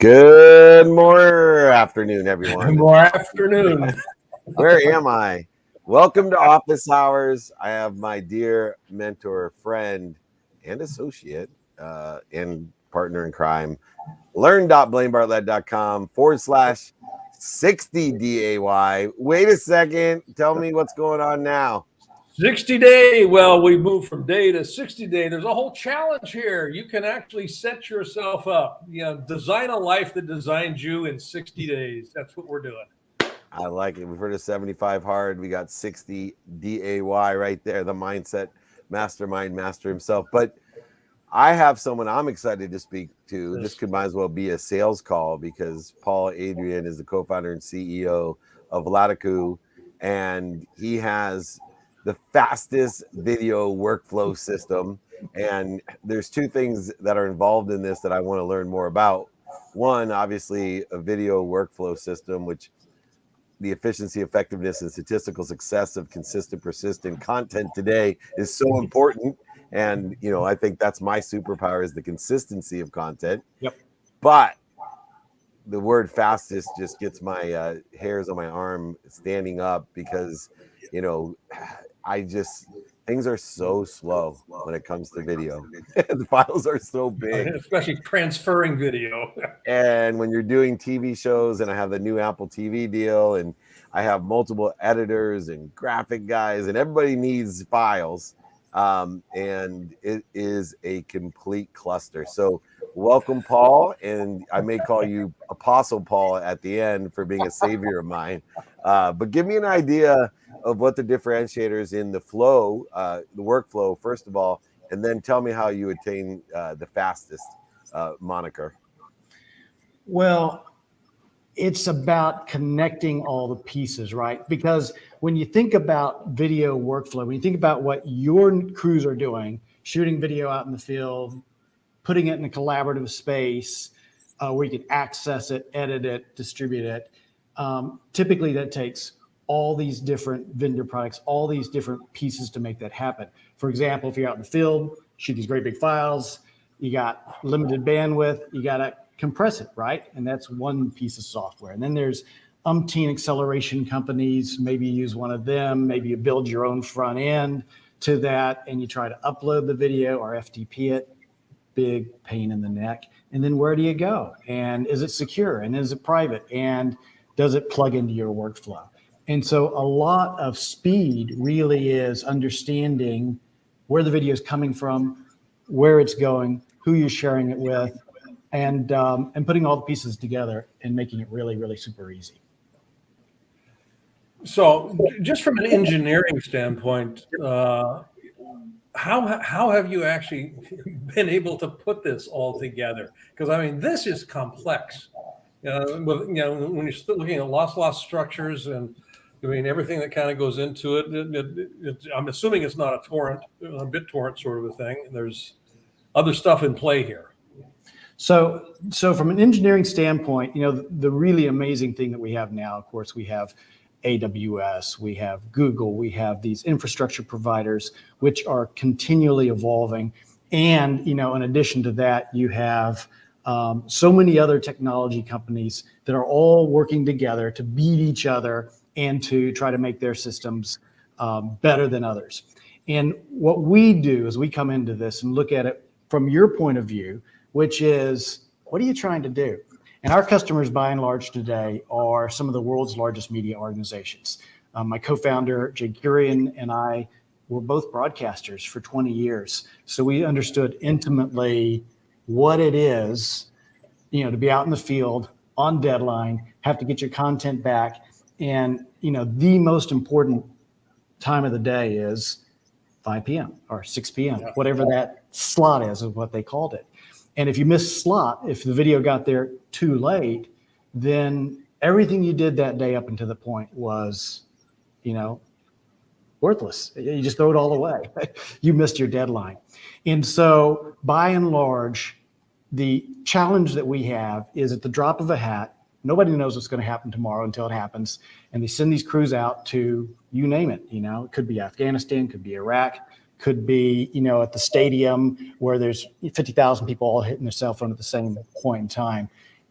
Good morning, afternoon, everyone. More afternoon. Where am I? Welcome to Office Hours. I have my dear mentor, friend, and associate, and partner in crime, learn.blainebartlett.com/60 DAY. Wait a second. Tell me what's going on now. 60 day. Well, we moved from day to 60 day. There's a whole challenge here. You can actually set yourself up, design a life that designed you in 60 days. That's what we're doing. I like it. We've heard of 75 hard. We got 60 DAY right there, the mindset mastermind master himself. But I have someone I'm excited to speak to. This could might as well be a sales call because Adrian is the co-founder and CEO of Latakoo, and he has the fastest video workflow system. And there's two things that are involved in this that I want to learn more about. One, obviously, a video workflow system, which the efficiency, effectiveness, and statistical success of consistent, persistent content today is so important. And, I think that's my superpower is the consistency of content. Yep. But the word fastest just gets my hairs on my arm standing up because, things are so slow when it comes to video. The files are so big. Especially transferring video. And when you're doing TV shows, and I have the new Apple TV deal, and I have multiple editors and graphic guys, and everybody needs files. And it is a complete cluster. So welcome, Paul. And I may call you Apostle Paul at the end for being a savior of mine. But give me an idea of what the differentiators in the flow, the workflow, first of all, and then tell me how you attain the fastest moniker. Well, it's about connecting all the pieces, right? Because when you think about video workflow, when you think about what your crews are doing, shooting video out in the field, putting it in a collaborative space where you can access it, edit it, distribute it, typically that takes all these different vendor products, all these different pieces to make that happen. For example, if you're out in the field, shoot these great big files, you got limited bandwidth, you got to compress it, right? And that's one piece of software. And then there's umpteen acceleration companies. Maybe you use one of them. Maybe you build your own front end to that and you try to upload the video or FTP it. Big pain in the neck. And then where do you go? And is it secure? And is it private? And does it plug into your workflow? And so a lot of speed really is understanding where the video is coming from, where it's going, who you're sharing it with, and putting all the pieces together and making it really, really super easy. So just from an engineering standpoint, how have you actually been able to put this all together? Because, this is complex. When you're still looking at loss structures and everything that kind of goes into it, I'm assuming it's not a BitTorrent sort of a thing. There's other stuff in play here. So from an engineering standpoint, the really amazing thing that we have now, of course, we have AWS, we have Google, we have these infrastructure providers, which are continually evolving. And, in addition to that, you have so many other technology companies that are all working together to beat each other and to try to make their systems better than others. And what we do is we come into this and look at it from your point of view, which is, what are you trying to do? And our customers, by and large today, are some of the world's largest media organizations. My co-founder, Jay Kurian, and I were both broadcasters for 20 years. So we understood intimately what it is, to be out in the field on deadline, have to get your content back. And, the most important time of the day is 5 p.m. or 6 p.m., whatever that slot is what they called it. And if you miss slot, if the video got there too late, then everything you did that day up until the point was, worthless. You just throw it all away. You missed your deadline. And so by and large, the challenge that we have is at the drop of a hat, nobody knows what's going to happen tomorrow until it happens. And they send these crews out to, you name it, it could be Afghanistan, could be Iraq, could be, at the stadium where there's 50,000 people all hitting their cell phone at the same point in time.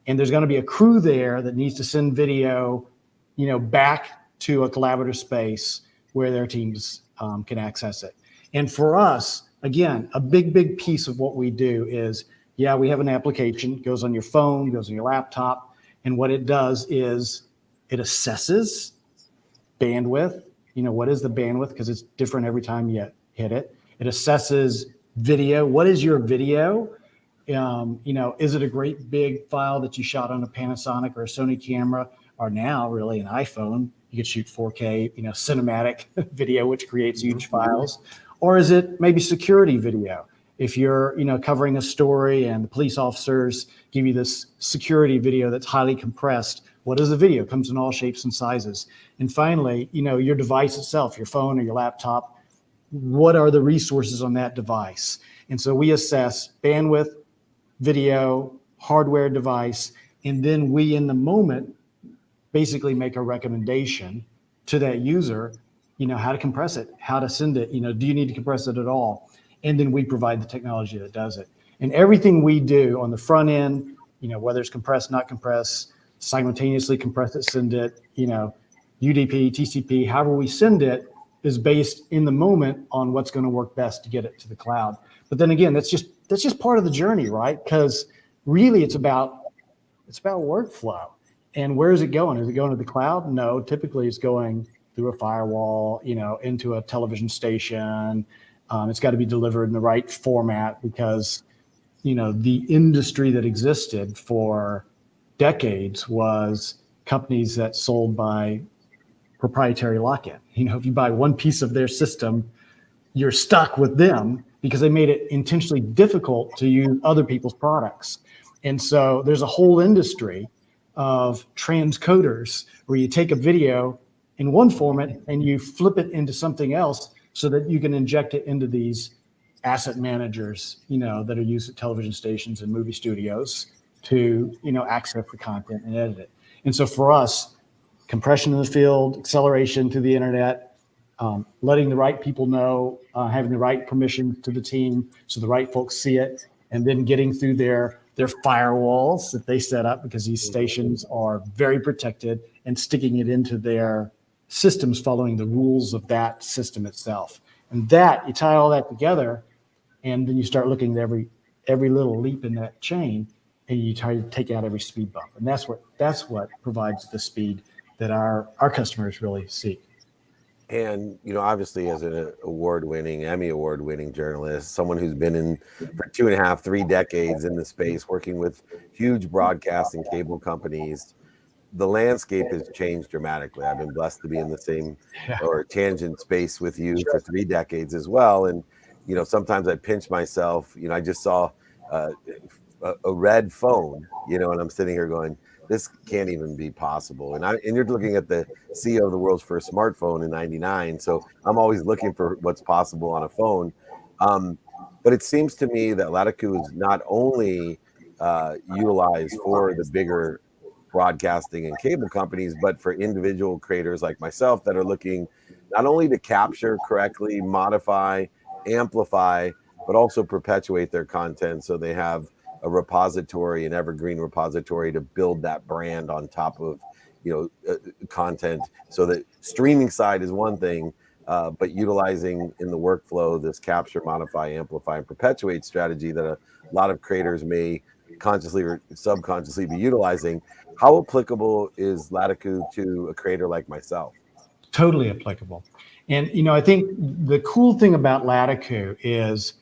and there's going to be a crew there that needs to send video, back to a collaborative space where their teams can access it. And for us, again, a big piece of what we do is, we have an application, goes on your phone, goes on your laptop, and what it does is it assesses bandwidth. What is the bandwidth? Because it's different every time you hit it. It assesses video. What is your video? Is it a great big file that you shot on a Panasonic or a Sony camera, or now really an iPhone? You could shoot 4K, cinematic video, which creates huge files. Or is it maybe security video? If you're, covering a story and the police officers give you this security video that's highly compressed, what is the video? It comes in all shapes and sizes. And finally, your device itself, your phone or your laptop, what are the resources on that device? And so we assess bandwidth, video, hardware, device, and then we, in the moment, basically make a recommendation to that user, how to compress it, how to send it, do you need to compress it at all? And then we provide the technology that does it. And everything we do on the front end, whether it's compress, not compress, simultaneously compress it, send it, UDP, TCP, however we send it is based in the moment on what's going to work best to get it to the cloud. But then again, that's just part of the journey, right? Because really it's about workflow. And where is it going? Is it going to the cloud? No, typically it's going through a firewall, into a television station. It's got to be delivered in the right format because, the industry that existed for decades was companies that sold by proprietary lock-in. If you buy one piece of their system, you're stuck with them because they made it intentionally difficult to use other people's products. And so there's a whole industry of transcoders where you take a video in one format and you flip it into something else so that you can inject it into these asset managers, that are used at television stations and movie studios to, access the content and edit it. And so for us, compression in the field, acceleration to the internet, letting the right people know, having the right permission to the team so the right folks see it, and then getting through their firewalls that they set up because these stations are very protected, and sticking it into their systems following the rules of that system itself. And that, you tie all that together, and then you start looking at every little leap in that chain, and you try to take out every speed bump. And that's what provides the speed that our customers really seek. And, obviously as an Emmy award-winning journalist, someone who's been in for 2.5, 3 decades in the space, working with huge broadcast and cable companies, the landscape has changed dramatically. I've been blessed to be in the same or tangent space with you for 3 decades as well. And, sometimes I pinch myself, I just saw a red phone, and I'm sitting here going, this can't even be possible. And you're looking at the CEO of the world's first smartphone in '99. So I'm always looking for what's possible on a phone. But it seems to me that Latakoo is not only utilized for the bigger broadcasting and cable companies, but for individual creators like myself that are looking not only to capture correctly, modify, amplify, but also perpetuate their content so they have a repository, an evergreen repository to build that brand on top of, content. So that streaming side is one thing, but utilizing in the workflow this capture, modify, amplify, and perpetuate strategy that a lot of creators may consciously or subconsciously be utilizing. How applicable is Latakoo to a creator like myself? Totally applicable. And, I think the cool thing about Latakoo is,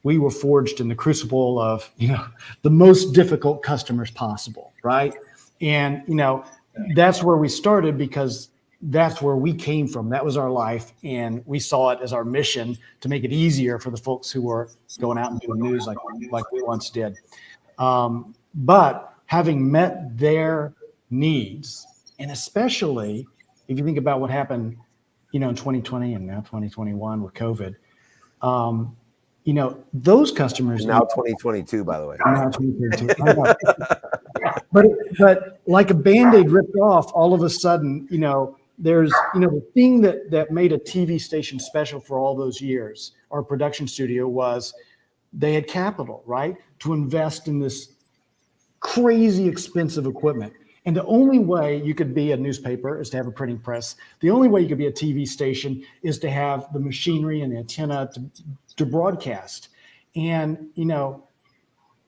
we were forged in the crucible of, the most difficult customers possible, right? And, that's where we started because that's where we came from. That was our life. And we saw it as our mission to make it easier for the folks who were going out and doing news like we once did. But having met their needs, and especially if you think about what happened, in 2020 and now 2021 with COVID, those customers now 2022, by the way. Now 2022. But like a Band-Aid ripped off, all of a sudden, there's, the thing that made a TV station special for all those years, our production studio, was they had capital, right, to invest in this crazy expensive equipment. And the only way you could be a newspaper is to have a printing press. The only way you could be a TV station is to have the machinery and the antenna to broadcast. And,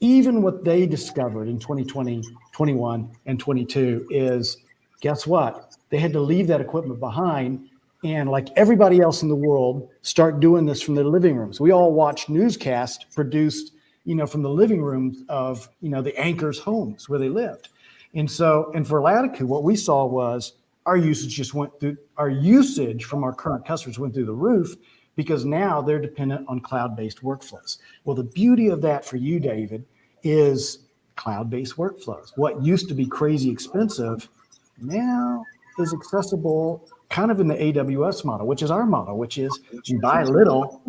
even what they discovered in 2020, 21, and 22 is, guess what? They had to leave that equipment behind and, like everybody else in the world, start doing this from their living rooms. We all watch newscasts produced, from the living rooms of, the anchors' homes where they lived. And so, and for Latakoo, what we saw was our usage from our current customers went through the roof, because now they're dependent on cloud-based workflows. Well, the beauty of that for you, David, is cloud-based workflows. What used to be crazy expensive now is accessible kind of in the AWS model, which is our model, which is you buy little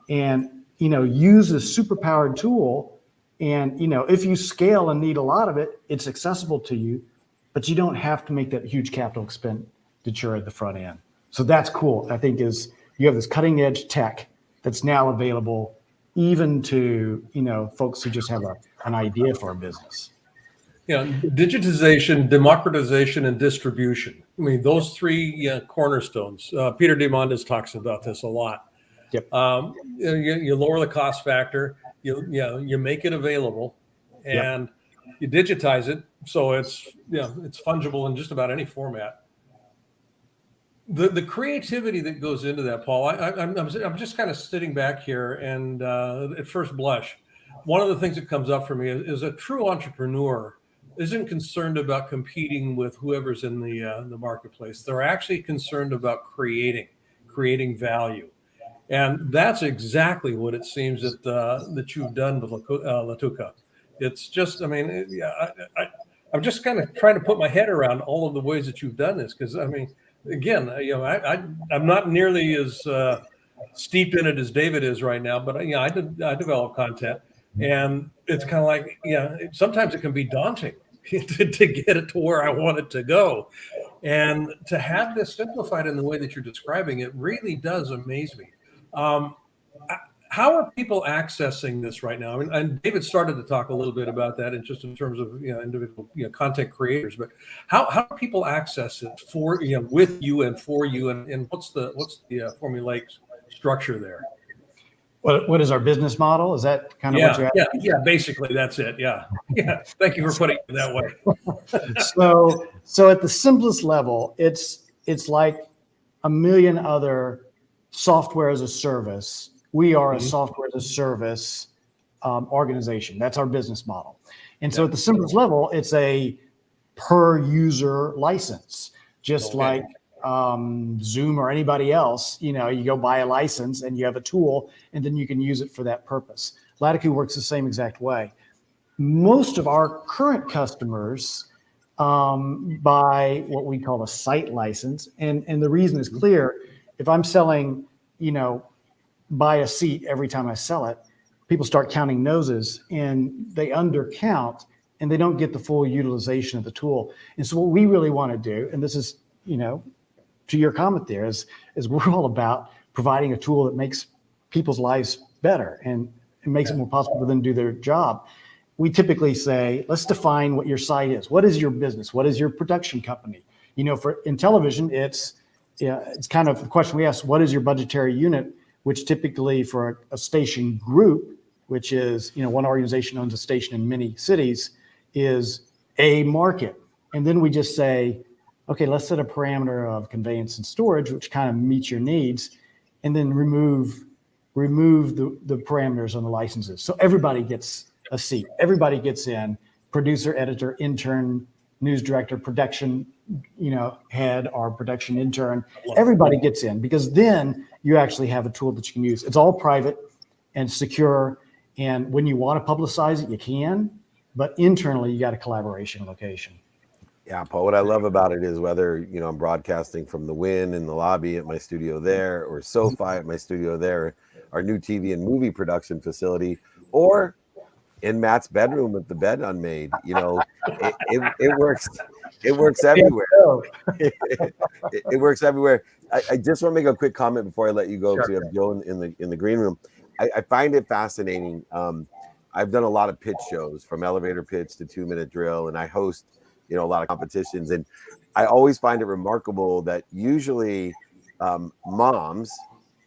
and, use a superpowered tool. And, if you scale and need a lot of it, it's accessible to you, but you don't have to make that huge capital expenditure at the front end. So that's cool. I think is you have this cutting edge tech that's now available even to, folks who just have an idea for a business. Digitization, democratization, and distribution. I mean, those three cornerstones. Peter Diamandis talks about this a lot. Yep. You lower the cost factor. You make it available, and you digitize it so it's fungible in just about any format. The creativity that goes into that, Paul. I'm just kind of sitting back here, and at first blush, one of the things that comes up for me is a true entrepreneur isn't concerned about competing with whoever's in the marketplace. They're actually concerned about creating value, and that's exactly what it seems that you've done with Latakoo. It's just, I'm just kind of trying to put my head around all of the ways that you've done this, because again, I'm not nearly as steeped in it as David is right now, but I develop content, and it's kind of like, sometimes it can be daunting to get it to where I want it to go, and to have this simplified in the way that you're describing it really does amaze me. How are people accessing this right now? And David started to talk a little bit about that, and just in terms of individual content creators. But how do people access it for with you and for you, and what's the formulaic structure there? What is our business model? Is that kind of what you're asking? Yeah. Basically, that's it. Yeah. Thank you for putting it that way. So at the simplest level, it's like a million other software as a service. We are a software as a service organization. That's our business model. And so at the simplest level, it's a per user license, just like Zoom or anybody else. You go buy a license and you have a tool, and then you can use it for that purpose. Latakoo works the same exact way. Most of our current customers buy what we call a site license. And the reason is clear. If I'm selling, buy a seat every time I sell it, people start counting noses and they undercount and they don't get the full utilization of the tool. And so what we really want to do, and this is, to your comment there, is we're all about providing a tool that makes people's lives better and it makes it more possible for them to do their job. We typically say, let's define what your site is. What is your business? What is your production company? In television, it's kind of the question we ask, what is your budgetary unit? Which typically for a station group, which is, one organization owns a station in many cities, is a market. And then we just say, okay, let's set a parameter of conveyance and storage, which kind of meets your needs, and then remove the parameters on the licenses. So everybody gets a seat. Everybody gets in, producer, editor, intern, news director, production, head or production intern. Everybody gets in, because then you actually have a tool that you can use. It's all private and secure. And when you want to publicize it, you can, but internally you got a collaboration location. Yeah, Paul, what I love about it is whether, I'm broadcasting from the Wynn in the lobby at my studio there, or SoFi at my studio there, our new TV and movie production facility, or in Matt's bedroom with the bed unmade. It works. It works everywhere. It works everywhere. I just want to make a quick comment before I let you go. Sure. To have Joe in the green room. I find it fascinating. I've done a lot of pitch shows, from elevator pitch to 2-minute drill, and I host, a lot of competitions. And I always find it remarkable that usually moms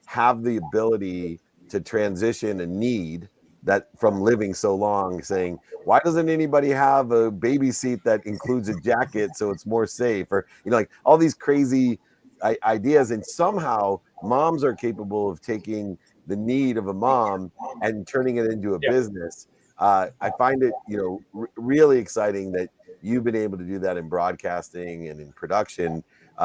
have the ability to transition a need that from living so long, saying, why doesn't anybody have a baby seat that includes a jacket so it's more safe? Or, like all these crazy ideas. And somehow moms are capable of taking the need of a mom and turning it into a business. I find it, really exciting that you've been able to do that in broadcasting and in production,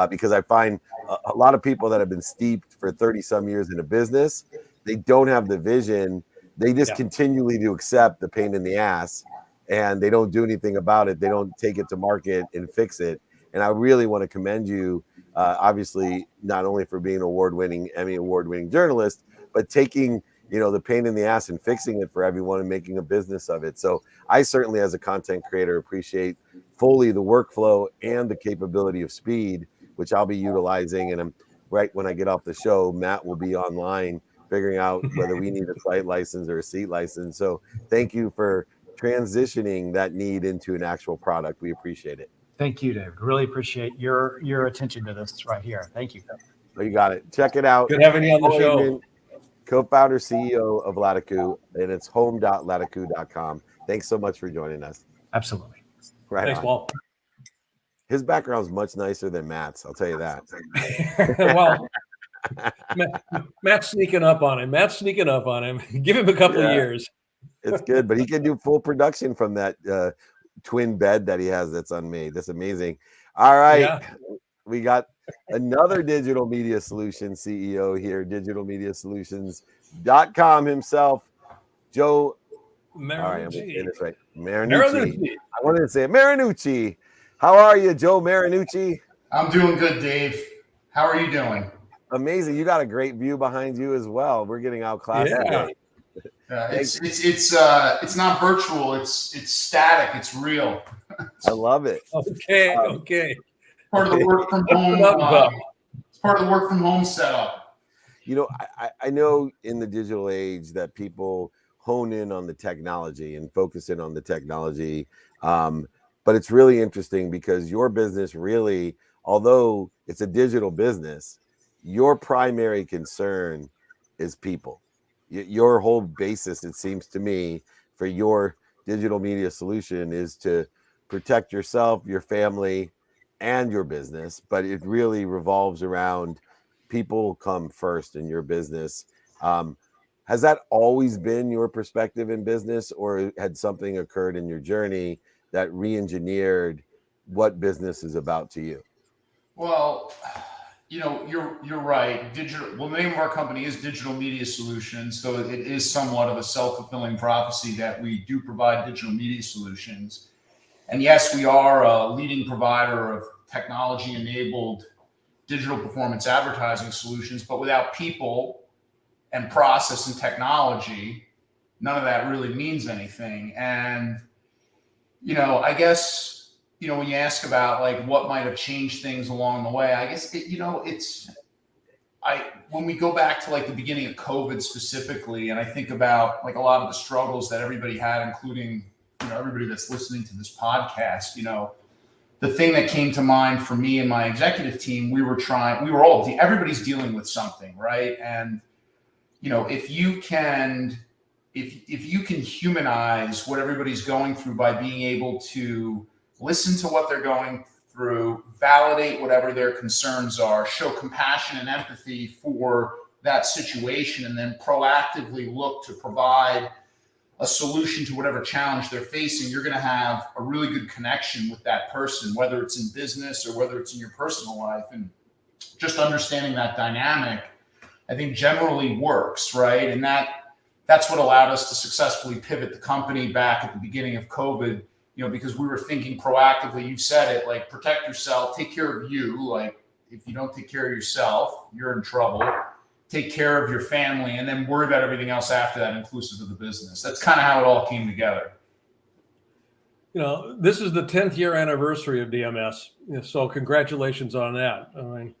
because I find a lot of people that have been steeped for 30 some years in a business, they don't have the vision. They just continually to accept the pain in the ass, and they don't do anything about it. They don't take it to market and fix it. And I really want to commend you, obviously, not only for being an Emmy award-winning journalist, but taking, the pain in the ass and fixing it for everyone and making a business of it. So I certainly, as a content creator, appreciate fully the workflow and the capability of speed, which I'll be utilizing. And I'm right when I get off the show, Matt will be online figuring out whether we need a site license or a seat license. So thank you for transitioning that need into an actual product. We appreciate it. Thank you, David. Really appreciate your attention to this right here. Thank you. So you got it. Check it out. Good having you on the show. Adrian, co-founder, CEO of Latakoo, and it's home.latakoo.com. Thanks so much for joining us. Absolutely. Right. Thanks, Paul. His background is much nicer than Matt's. I'll tell you that. Well, Matt's sneaking up on him. Give him a couple of years. It's good, but he can do full production from that twin bed that he has that's unmade. That's amazing. All right. Yeah. We got another digital media solution CEO here, digitalmediasolutions.com himself, Joe Marinucci. All right, I'm saying this right. Marinucci. I wanted to say it. Marinucci. How are you, Joe Marinucci? I'm doing good, Dave. How are you doing? Amazing. You got a great view behind you as well. We're getting outclassed today. It's not virtual. It's static. It's real. I love it. Okay. Part of the work from home. It's part of the work from home setup. I know in the digital age that people hone in on the technology and focus in on the technology, but it's really interesting because your business really, although it's a digital business, your primary concern is people. Your whole basis, it seems to me, for your digital media solution is to protect yourself, your family, and your business, but it really revolves around people come first in your business. Has that always been your perspective in business, or had something occurred in your journey that re-engineered what business is about to you? Well, you're right. The name of our company is Digital Media Solutions, so it is somewhat of a self-fulfilling prophecy that we do provide digital media solutions. And yes, we are a leading provider of technology-enabled digital performance advertising solutions, but without people and process and technology, none of that really means anything. And, I guess, when you ask about like what might have changed things along the way, I guess, when we go back to like the beginning of COVID specifically, and I think about like a lot of the struggles that everybody had, including, everybody that's listening to this podcast, the thing that came to mind for me and my executive team, everybody's dealing with something, right? And, if you can humanize what everybody's going through by being able to listen to what they're going through, validate whatever their concerns are, show compassion and empathy for that situation, and then proactively look to provide a solution to whatever challenge they're facing, you're going to have a really good connection with that person, whether it's in business or whether it's in your personal life. And just understanding that dynamic, I think generally works, right? And that's what allowed us to successfully pivot the company back at the beginning of COVID, because we were thinking proactively. You said it, like, protect yourself, take care of you. Like, if you don't take care of yourself, you're in trouble. Take care of your family, and then worry about everything else after that, inclusive of the business. That's kind of how it all came together. This is the 10th year anniversary of DMS. So congratulations on that. I mean,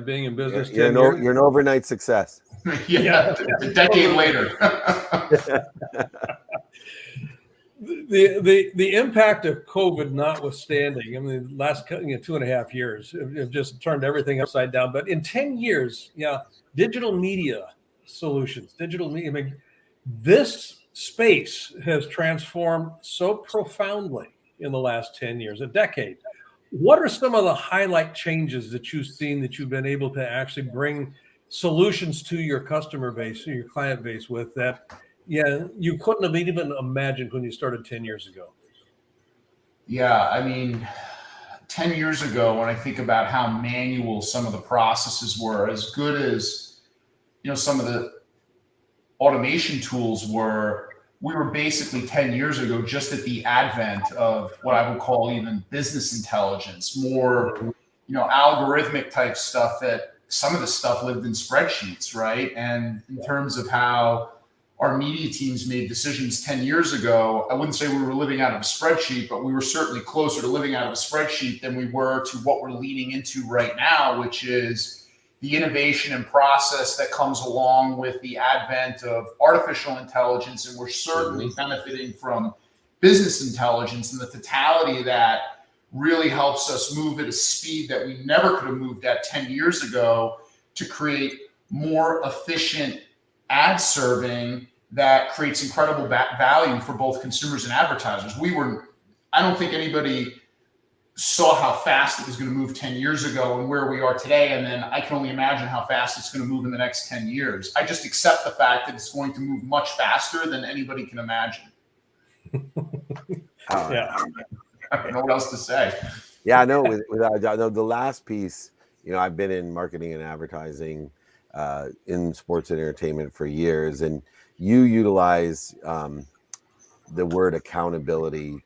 being in business. You're an overnight success. Yeah, a decade later. the impact of COVID notwithstanding, I mean, the last 2.5 years have just turned everything upside down. But in 10 years, digital media solutions, digital media, I mean, this space has transformed so profoundly in the last 10 years, a decade. What are some of the highlight changes that you've seen that you've been able to actually bring solutions to your customer base, to your client base with that, you couldn't have even imagined when you started 10 years ago? Yeah, I mean, 10 years ago, when I think about how manual some of the processes were, as good as, some of the automation tools were, we were basically 10 years ago just at the advent of what I would call even business intelligence, more, algorithmic type stuff, that some of the stuff lived in spreadsheets, right? And in terms of how our media teams made decisions 10 years ago, I wouldn't say we were living out of a spreadsheet, but we were certainly closer to living out of a spreadsheet than we were to what we're leaning into right now, which is the innovation and process that comes along with the advent of artificial intelligence. And we're certainly benefiting from business intelligence, and the totality of that really helps us move at a speed that we never could have moved at 10 years ago to create more efficient ad serving that creates incredible value for both consumers and advertisers. I don't think anybody saw how fast it was going to move 10 years ago and where we are today. And then I can only imagine how fast it's going to move in the next 10 years. I just accept the fact that it's going to move much faster than anybody can imagine. Yeah. I don't know what else to say. Yeah, I know. Without the last piece, I've been in marketing and advertising in sports and entertainment for years, and you utilize the word accountability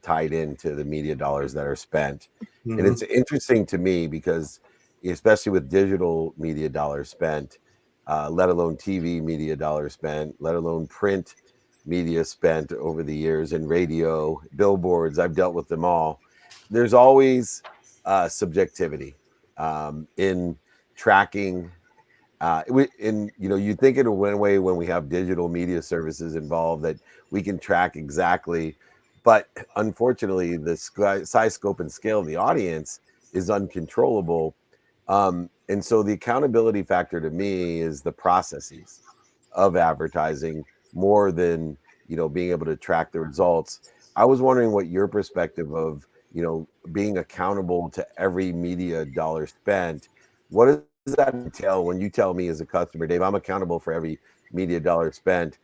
tied into the media dollars that are spent. And it's interesting to me because, especially with digital media dollars spent, let alone TV media dollars spent, let alone print media spent over the years, and radio, billboards, I've dealt with them all. There's always subjectivity in tracking. You think in one way when we have digital media services involved that we can track exactly, but unfortunately the size, scope, and scale of the audience is uncontrollable. And so the accountability factor to me is the processes of advertising more than, being able to track the results. I was wondering what your perspective of, being accountable to every media dollar spent, what does that entail when you tell me as a customer, Dave, I'm accountable for every media dollar spent?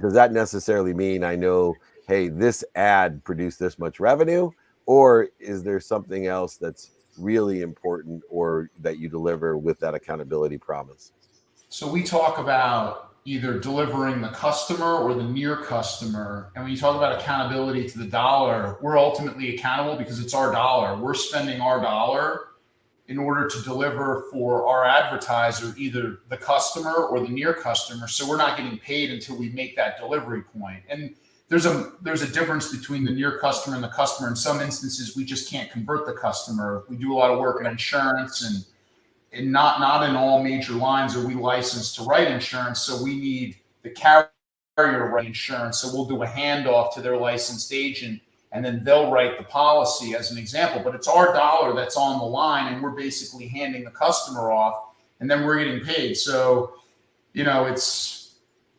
Does that necessarily mean I know, hey, this ad produced this much revenue, or is there something else that's really important or that you deliver with that accountability promise? So we talk about either delivering the customer or the near customer. And when you talk about accountability to the dollar, we're ultimately accountable because it's our dollar. We're spending our dollar in order to deliver for our advertiser, either the customer or the near customer. So we're not getting paid until we make that delivery point. And there's a difference between the near customer and the customer. In some instances, we just can't convert the customer. We do a lot of work in insurance, and not in all major lines are we licensed to write insurance. So we need the carrier to write insurance. So we'll do a handoff to their licensed agent, and then they'll write the policy as an example. But it's our dollar that's on the line, and we're basically handing the customer off, and then we're getting paid. So,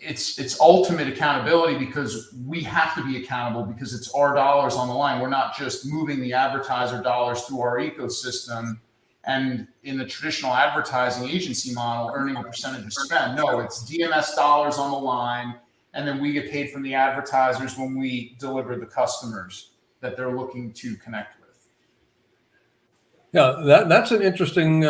it's ultimate accountability because we have to be accountable because it's our dollars on the line. We're not just moving the advertiser dollars through our ecosystem and in the traditional advertising agency model, earning a percentage of spend. No, it's DMS dollars on the line, and then we get paid from the advertisers when we deliver the customers that they're looking to connect with. Yeah, that's an interesting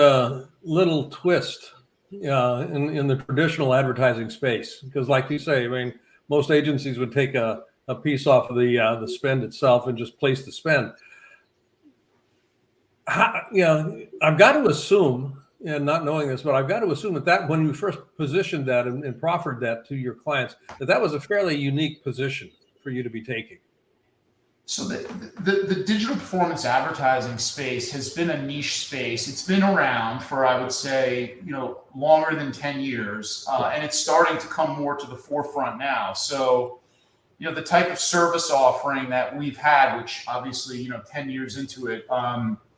little twist in the traditional advertising space, because like you say, I mean, most agencies would take a piece off of the spend itself and just place the spend. I've got to assume, and not knowing this, but I've got to assume that when you first positioned that and proffered that to your clients, that was a fairly unique position for you to be taking. So the digital performance advertising space has been a niche space. It's been around for, I would say, longer than 10 years, and it's starting to come more to the forefront now. So, the type of service offering that we've had, which obviously, 10 years into it,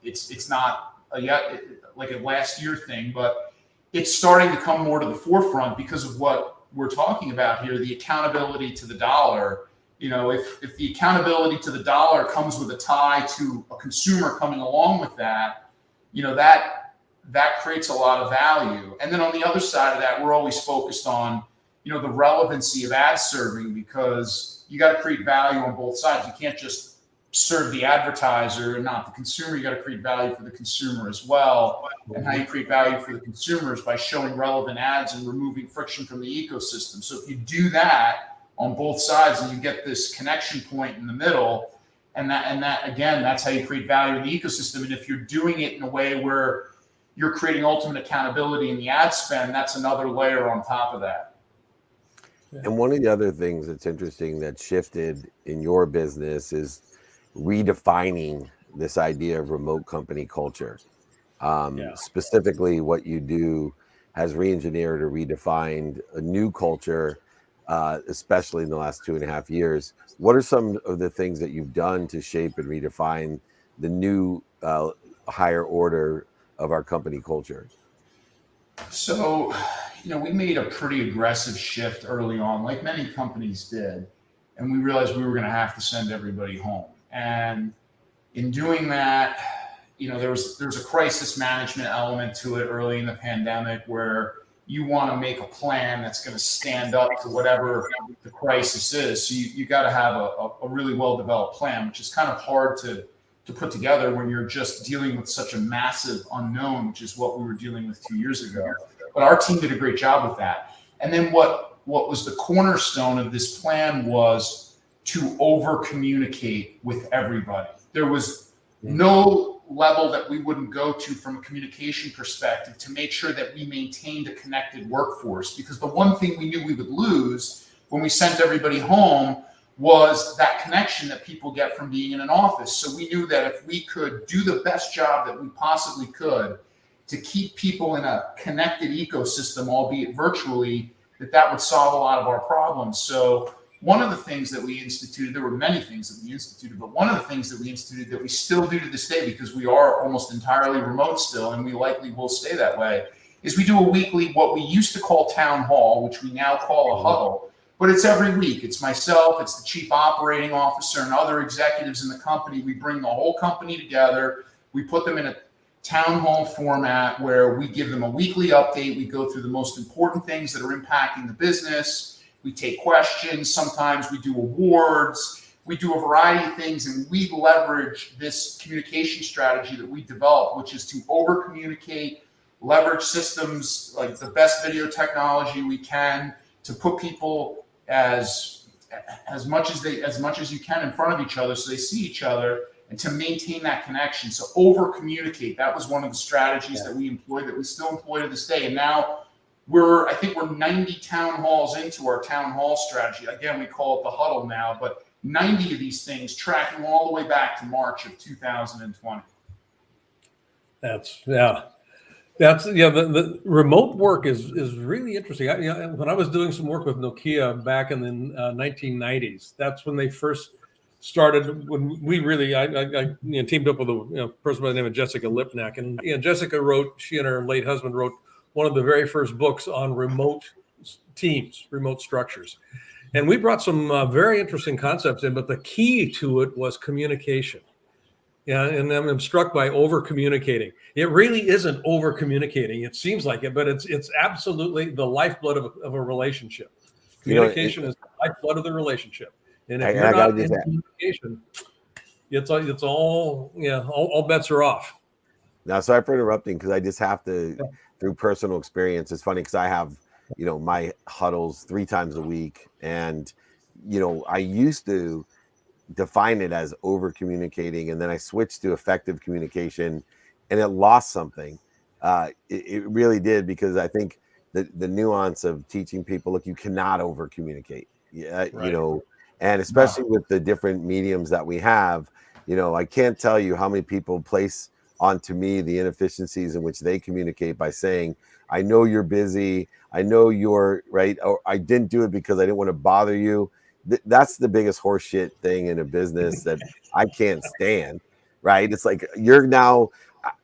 it's not yet like a last year thing, but it's starting to come more to the forefront because of what we're talking about here, the accountability to the dollar. If the accountability to the dollar comes with a tie to a consumer coming along with that, that creates a lot of value. And then on the other side of that, we're always focused on, the relevancy of ad serving, because you got to create value on both sides. You can't just serve the advertiser and not the consumer. You got to create value for the consumer as well. And how you create value for the consumers by showing relevant ads and removing friction from the ecosystem. So if you do that on both sides and you get this connection point in the middle, and that again, that's how you create value in the ecosystem. And if you're doing it in a way where you're creating ultimate accountability in the ad spend, that's another layer on top of that. And one of the other things that's interesting that shifted in your business is redefining this idea of remote company culture. Specifically, what you do has re-engineered or redefined a new culture, especially in the last 2.5 years. What are some of the things that you've done to shape and redefine the new higher order of our company culture? So, we made a pretty aggressive shift early on, like many companies did, and we realized we were going to have to send everybody home. And in doing that, there was a crisis management element to it early in the pandemic, where you want to make a plan that's going to stand up to whatever the crisis is. So you got to have a really well-developed plan, which is kind of hard to put together when you're just dealing with such a massive unknown, which is what we were dealing with 2 years ago. But our team did a great job with that. And then what was the cornerstone of this plan was to over-communicate with everybody. There was no level that we wouldn't go to from a communication perspective to make sure that we maintained a connected workforce. Because the one thing we knew we would lose when we sent everybody home was that connection that people get from being in an office. So we knew that if we could do the best job that we possibly could to keep people in a connected ecosystem, albeit virtually, that would solve a lot of our problems. So one of the things that we instituted, there were many things that we instituted, but one of the things that we instituted that we still do to this day, because we are almost entirely remote still, and we likely will stay that way, is we do a weekly, what we used to call town hall, which we now call a huddle. But it's every week. It's myself, it's the chief operating officer, and other executives in the company. We bring the whole company together. We put them in a town hall format where we give them a weekly update. We go through the most important things that are impacting the business. We take questions. Sometimes we do awards. We do a variety of things, and we leverage this communication strategy that we developed, which is to over-communicate, leverage systems like the best video technology we can to put people as much as you can in front of each other so they see each other, and to maintain that connection. So over communicate, that was one of the strategies that we employed, that we still employ to this day. And now I think we're 90 town halls into our town hall strategy. Again, we call it the huddle now, but 90 of these things tracking all the way back to March of 2020. The remote work is really interesting. When I was doing some work with Nokia back in the 1990s, that's when they first started. When we really, I teamed up with a person by the name of Jessica Lipnack, and Jessica wrote. She and her late husband wrote one of the very first books on remote teams, remote structures, and we brought some very interesting concepts in. But the key to it was communication. Yeah, and I'm struck by over communicating. It really isn't over communicating. It seems like it, but it's absolutely the lifeblood of a relationship. Communication is the lifeblood of the relationship. And if you're not in communication, it's all bets are off. Now, sorry for interrupting, because I just have to, through personal experience. It's funny because I have, my huddles 3 times a week, and I used to define it as over communicating, and then I switched to effective communication, and it lost something. It really did, because I think the nuance of teaching people, look, you cannot over communicate. And especially with the different mediums that we have, I can't tell you how many people place onto me the inefficiencies in which they communicate by saying, I know you're busy, I know you're right, or I didn't do it because I didn't want to bother you. that's the biggest horseshit thing in a business that I can't stand, right? It's like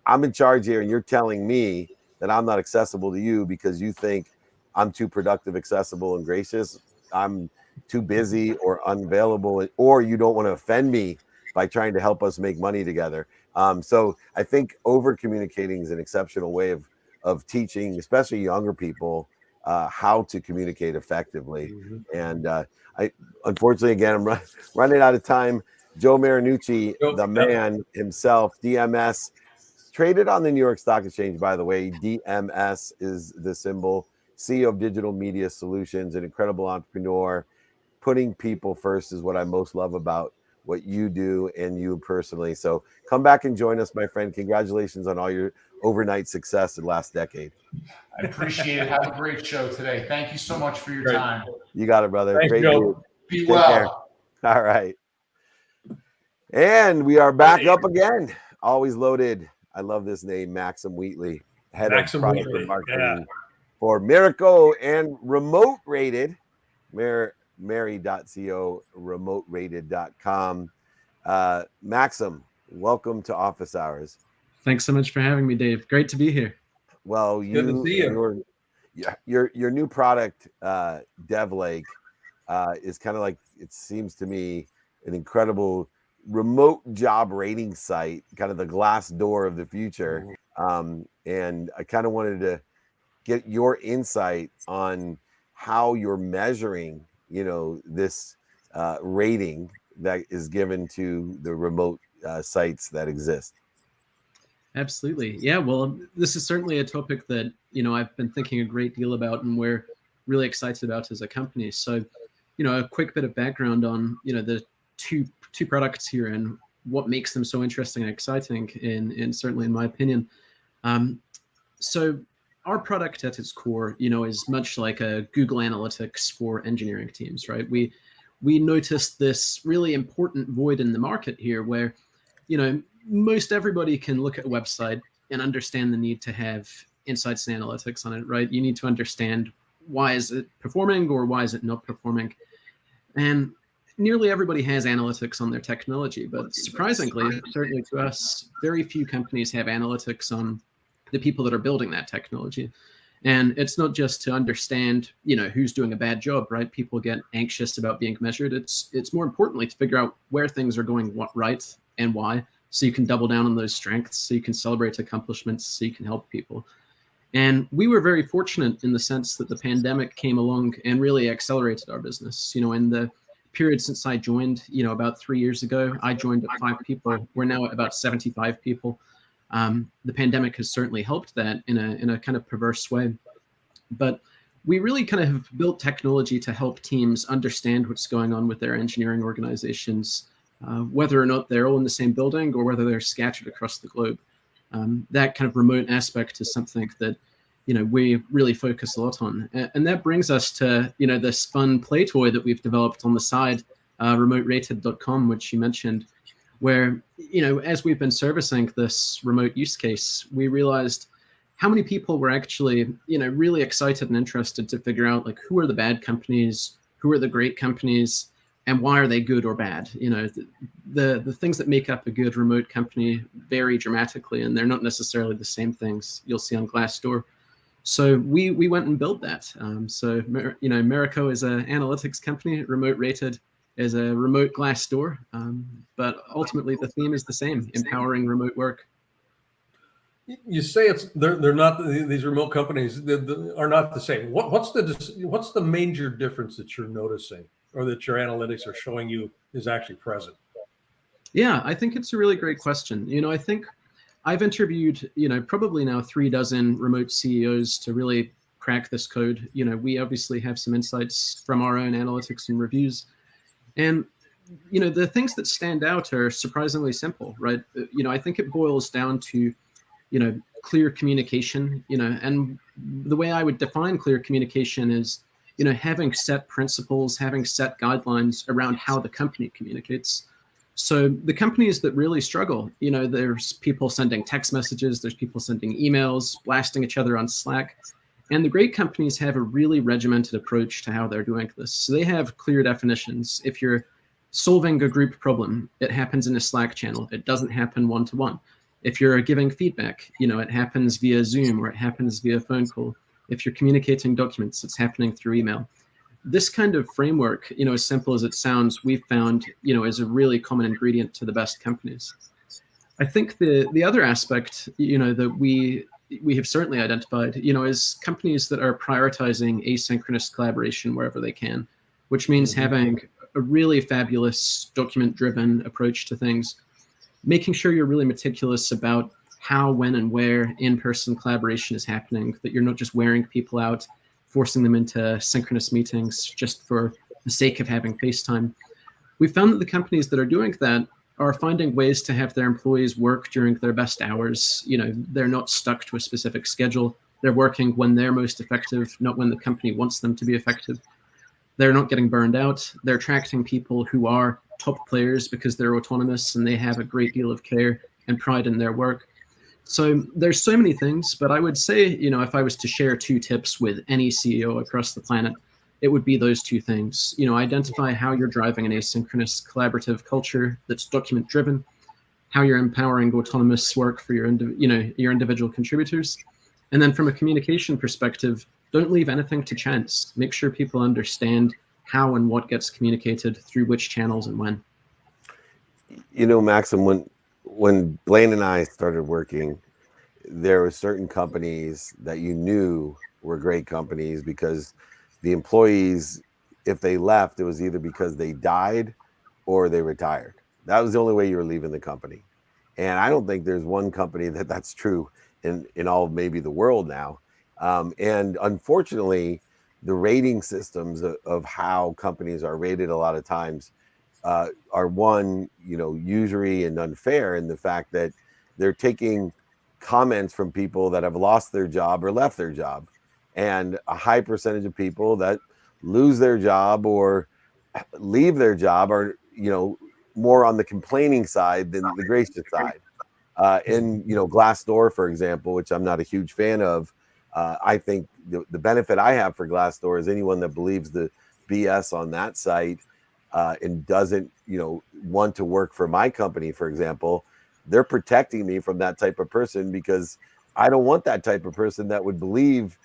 I'm in charge here and you're telling me that I'm not accessible to you because you think I'm too productive, accessible, and gracious. I'm too busy or unavailable, or you don't want to offend me by trying to help us make money together. So I think over communicating is an exceptional way of teaching, especially younger people, how to communicate effectively. And I, unfortunately, again, I'm running out of time. Joe Marinucci, the man himself, DMS, traded on the New York Stock Exchange, by the way. DMS is the symbol. CEO of Digital Media Solutions, an incredible entrepreneur. Putting people first is what I most love about what you do and you personally. So come back and join us, my friend. Congratulations on all your overnight success in the last decade. I appreciate it. Have a great show today. Thank you so much for your time. You got it, brother. Thanks, Great Joe. Be Take well. care. All right. And we are back up again. Always loaded. I love this name, Maxim Wheatley, head Maxim of product Wheatley, and marketing for Merico and remote rated, Mary.co, remote-rated.com. Maxim, welcome to Office Hours. Thanks so much for having me, Dave. Great to be here. Well, your new product, DevLake, is kind of like, it seems to me, an incredible remote job rating site, kind of the glass door of the future. And I kind of wanted to get your insight on how you're measuring, this rating that is given to the remote sites that exist. Absolutely. Yeah, well, this is certainly a topic that, I've been thinking a great deal about and we're really excited about as a company. So, a quick bit of background on, the two products here and what makes them so interesting and exciting, and certainly in my opinion. So our product at its core, is much like a Google Analytics for engineering teams, right? We noticed this really important void in the market here where, most everybody can look at a website and understand the need to have insights and analytics on it, right? You need to understand why is it performing or why is it not performing. And nearly everybody has analytics on their technology, but surprisingly, certainly to us, very few companies have analytics on the people that are building that technology. And it's not just to understand, who's doing a bad job, right? People get anxious about being measured. It's more importantly to figure out where things are going right and why, so you can double down on those strengths, so you can celebrate accomplishments, so you can help people. And we were very fortunate in the sense that the pandemic came along and really accelerated our business. In the period since I joined, about 3 years ago, I joined at 5 people. We're now at about 75 people. The pandemic has certainly helped that in a kind of perverse way. But we really kind of have built technology to help teams understand what's going on with their engineering organizations, whether or not they're all in the same building or whether they're scattered across the globe. That kind of remote aspect is something that, we really focus a lot on. And that brings us to, this fun play toy that we've developed on the side, remote-rated.com, which you mentioned, where, as we've been servicing this remote use case, we realized how many people were actually, really excited and interested to figure out, like, who are the bad companies, who are the great companies, and why are they good or bad? The things that make up a good remote company vary dramatically, and they're not necessarily the same things you'll see on Glassdoor. So we went and built that. So Merico is an analytics company, remote rated as a remote Glassdoor, but ultimately the theme is the same: empowering remote work. You say they're not, these remote companies are not the same. What's the major difference that you're noticing, or that your analytics are showing you is actually present? Yeah, I think it's a really great question. I think I've interviewed, probably now 36 remote CEOs to really crack this code. We obviously have some insights from our own analytics and reviews. And, the things that stand out are surprisingly simple, right? I think it boils down to, clear communication, and the way I would define clear communication is, having set principles, having set guidelines around how the company communicates. So the companies that really struggle, there's people sending text messages, there's people sending emails, blasting each other on Slack. And the great companies have a really regimented approach to how they're doing this. So they have clear definitions. If you're solving a group problem, it happens in a Slack channel. It doesn't happen one-to-one. If you're giving feedback, it happens via Zoom or it happens via phone call. If you're communicating documents, it's happening through email. This kind of framework, as simple as it sounds, we've found, is a really common ingredient to the best companies. I think the other aspect, that we have certainly identified, is companies that are prioritizing asynchronous collaboration wherever they can, which means having a really fabulous document-driven approach to things, making sure you're really meticulous about how, when, and where in-person collaboration is happening, that you're not just wearing people out, forcing them into synchronous meetings just for the sake of having FaceTime. We found that the companies that are doing that are finding ways to have their employees work during their best hours. They're not stuck to a specific schedule. They're working when they're most effective, not when the company wants them to be effective. They're not getting burned out. They're attracting people who are top players because they're autonomous and they have a great deal of care and pride in their work. So there's so many things, but I would say, if I was to share 2 tips with any CEO across the planet, it would be those 2 things. Identify how you're driving an asynchronous collaborative culture that's document driven, how you're empowering autonomous work for your individual contributors. And then from a communication perspective, don't leave anything to chance. Make sure people understand how and what gets communicated through which channels and when. Maxim, when Blaine and I started working, there were certain companies that you knew were great companies because the employees, if they left, it was either because they died or they retired. That was the only way you were leaving the company. And I don't think there's one company that's true in all of maybe the world now. And unfortunately, the rating systems of how companies are rated a lot of times are one, usury and unfair in the fact that they're taking comments from people that have lost their job or left their job. And a high percentage of people that lose their job or leave their job are, more on the complaining side than the gracious side. In Glassdoor, for example, which I'm not a huge fan of, I think the benefit I have for Glassdoor is anyone that believes the BS on that site and doesn't, want to work for my company, for example, they're protecting me from that type of person because I don't want that type of person that would believe,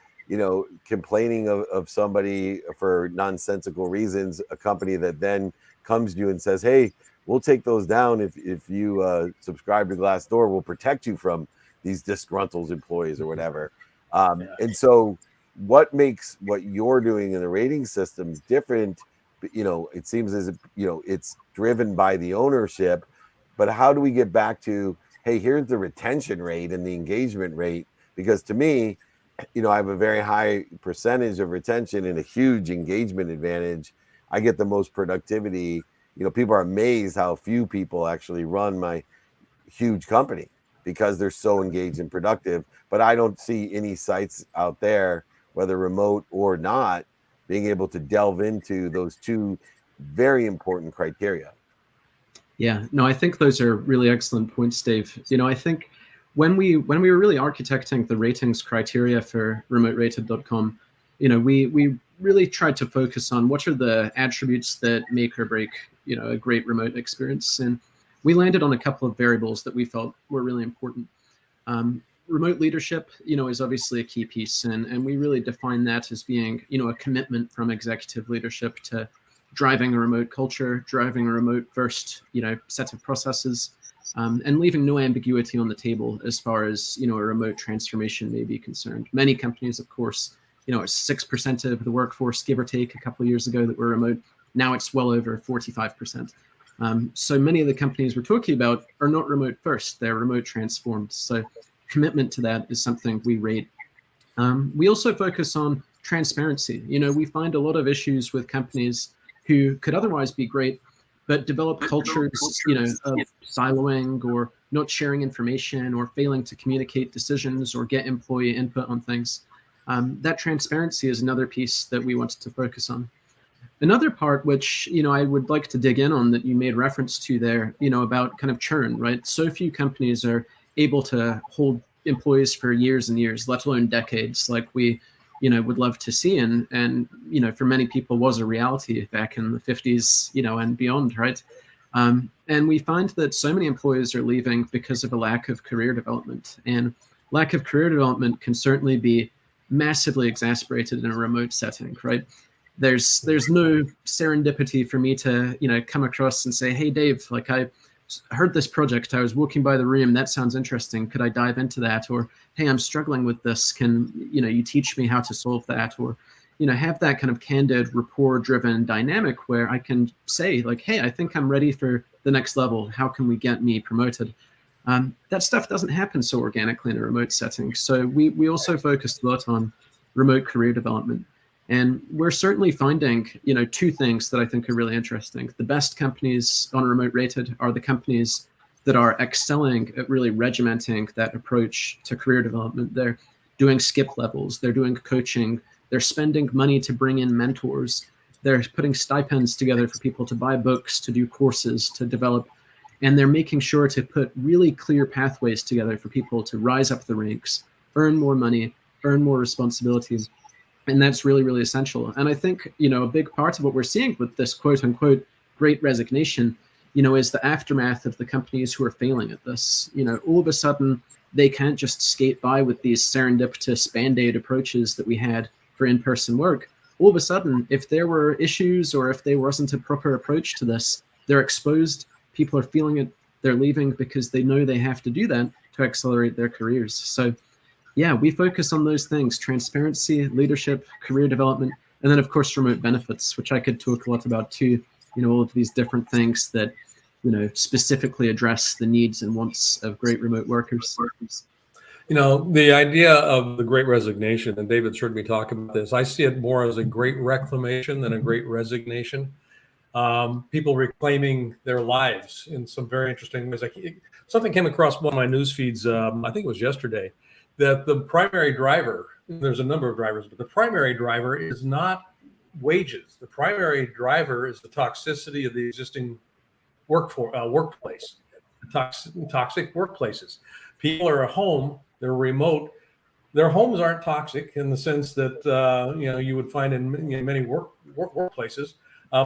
complaining of somebody for nonsensical reasons, a company that then comes to you and says, hey, we'll take those down if you subscribe to Glassdoor, we'll protect you from these disgruntled employees or whatever. And so what makes what you're doing in the rating systems different? It seems as if, it's driven by the ownership, but how do we get back to, hey, here's the retention rate and the engagement rate? Because to me, I have a very high percentage of retention and a huge engagement advantage. I get the most productivity. People are amazed how few people actually run my huge company because they're so engaged and productive. But I don't see any sites out there, whether remote or not, being able to delve into those 2 very important criteria. Yeah, no, I think those are really excellent points, Dave. I think when we were really architecting the ratings criteria for remoterated.com, we really tried to focus on what are the attributes that make or break, a great remote experience. And we landed on a couple of variables that we felt were really important. Remote leadership, is obviously a key piece. And we really define that as being, a commitment from executive leadership to driving a remote culture, driving a remote first, set of processes, and leaving no ambiguity on the table as far as, a remote transformation may be concerned. Many companies, of course, 6% of the workforce, give or take, a couple of years ago that were remote. Now it's well over 45%. So many of the companies we're talking about are not remote first, they're remote transformed. So commitment to that is something we rate. We also focus on transparency. We find a lot of issues with companies who could otherwise be great, but develop cultures, of siloing or not sharing information or failing to communicate decisions or get employee input on things. That transparency is another piece that we wanted to focus on. Another part, which, I would like to dig in on that you made reference to there, about kind of churn, right? So few companies are able to hold employees for years and years, let alone decades, like we would love to see, and for many people was a reality back in the 50s, and beyond, right? And we find that so many employers are leaving because of a lack of career development, and lack of career development can certainly be massively exacerbated in a remote setting, right? There's no serendipity for me to come across and say, hey Dave, like I heard this project, I was walking by the room, that sounds interesting, could I dive into that? Or hey, I'm struggling with this, can you teach me how to solve that? Or have that kind of candid rapport driven dynamic where I can say like, hey, I think I'm ready for the next level, how can we get me promoted? That stuff doesn't happen so organically in a remote setting. So we also focused a lot on remote career development. And we're certainly finding, two things that I think are really interesting. The best companies on Remote Rated are the companies that are excelling at really regimenting that approach to career development. They're doing skip levels, they're doing coaching, they're spending money to bring in mentors, they're putting stipends together for people to buy books, to do courses, to develop, and they're making sure to put really clear pathways together for people to rise up the ranks, earn more money, earn more responsibilities. And that's really, really essential. And I think, a big part of what we're seeing with this quote unquote great resignation, is the aftermath of the companies who are failing at this. All of a sudden, they can't just skate by with these serendipitous Band-Aid approaches that we had for in-person work. All of a sudden, if there were issues or if there wasn't a proper approach to this, they're exposed, people are feeling it, they're leaving because they know they have to do that to accelerate their careers. So yeah, we focus on those things: transparency, leadership, career development, and then of course remote benefits, which I could talk a lot about too. All of these different things that specifically address the needs and wants of great remote workers. The idea of the great resignation, and David's heard me talk about this, I see it more as a great reclamation than a great resignation. People reclaiming their lives in some very interesting ways. Something came across one of my news feeds, I think it was yesterday, that the primary driver, there's a number of drivers, but the primary driver is not wages. The primary driver is the toxicity of the existing workplace, toxic workplaces. People are at home, they're remote. Their homes aren't toxic in the sense that you would find in many workplaces.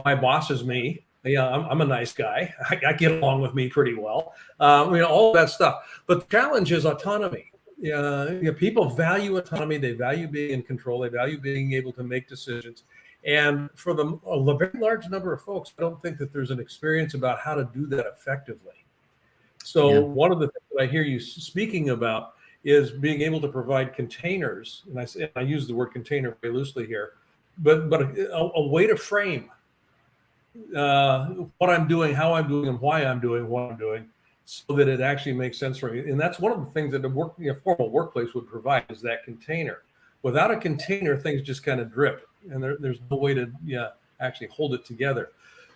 My boss is me. I'm a nice guy. I get along with me pretty well. All that stuff. But the challenge is autonomy. People value autonomy. They value being in control. They value being able to make decisions. And for a very large number of folks, I don't think that there's an experience about how to do that effectively. So one of the things that I hear you speaking about is being able to provide containers. And I use the word container very loosely here, but a way to frame what I'm doing, how I'm doing, and why I'm doing what I'm doing, so that it actually makes sense for me. And that's one of the things that a formal workplace would provide, is that container. Without a container, things just kind of drip, and there's no way to actually hold it together.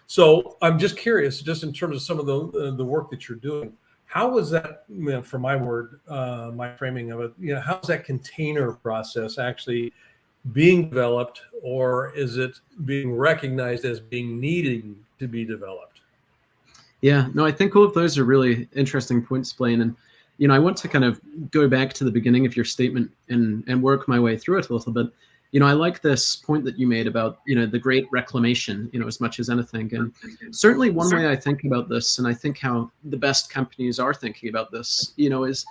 So I'm just curious, just in terms of some of the work that you're doing, how was that, for my framing of it, how's that container process actually being developed, or is it being recognized as being needing to be developed? Yeah, no, I think all of those are really interesting points, Blaine. And, I want to kind of go back to the beginning of your statement and work my way through it a little bit. I like this point that you made about, the great reclamation, as much as anything. And certainly one way I think about this, and I think how the best companies are thinking about this, is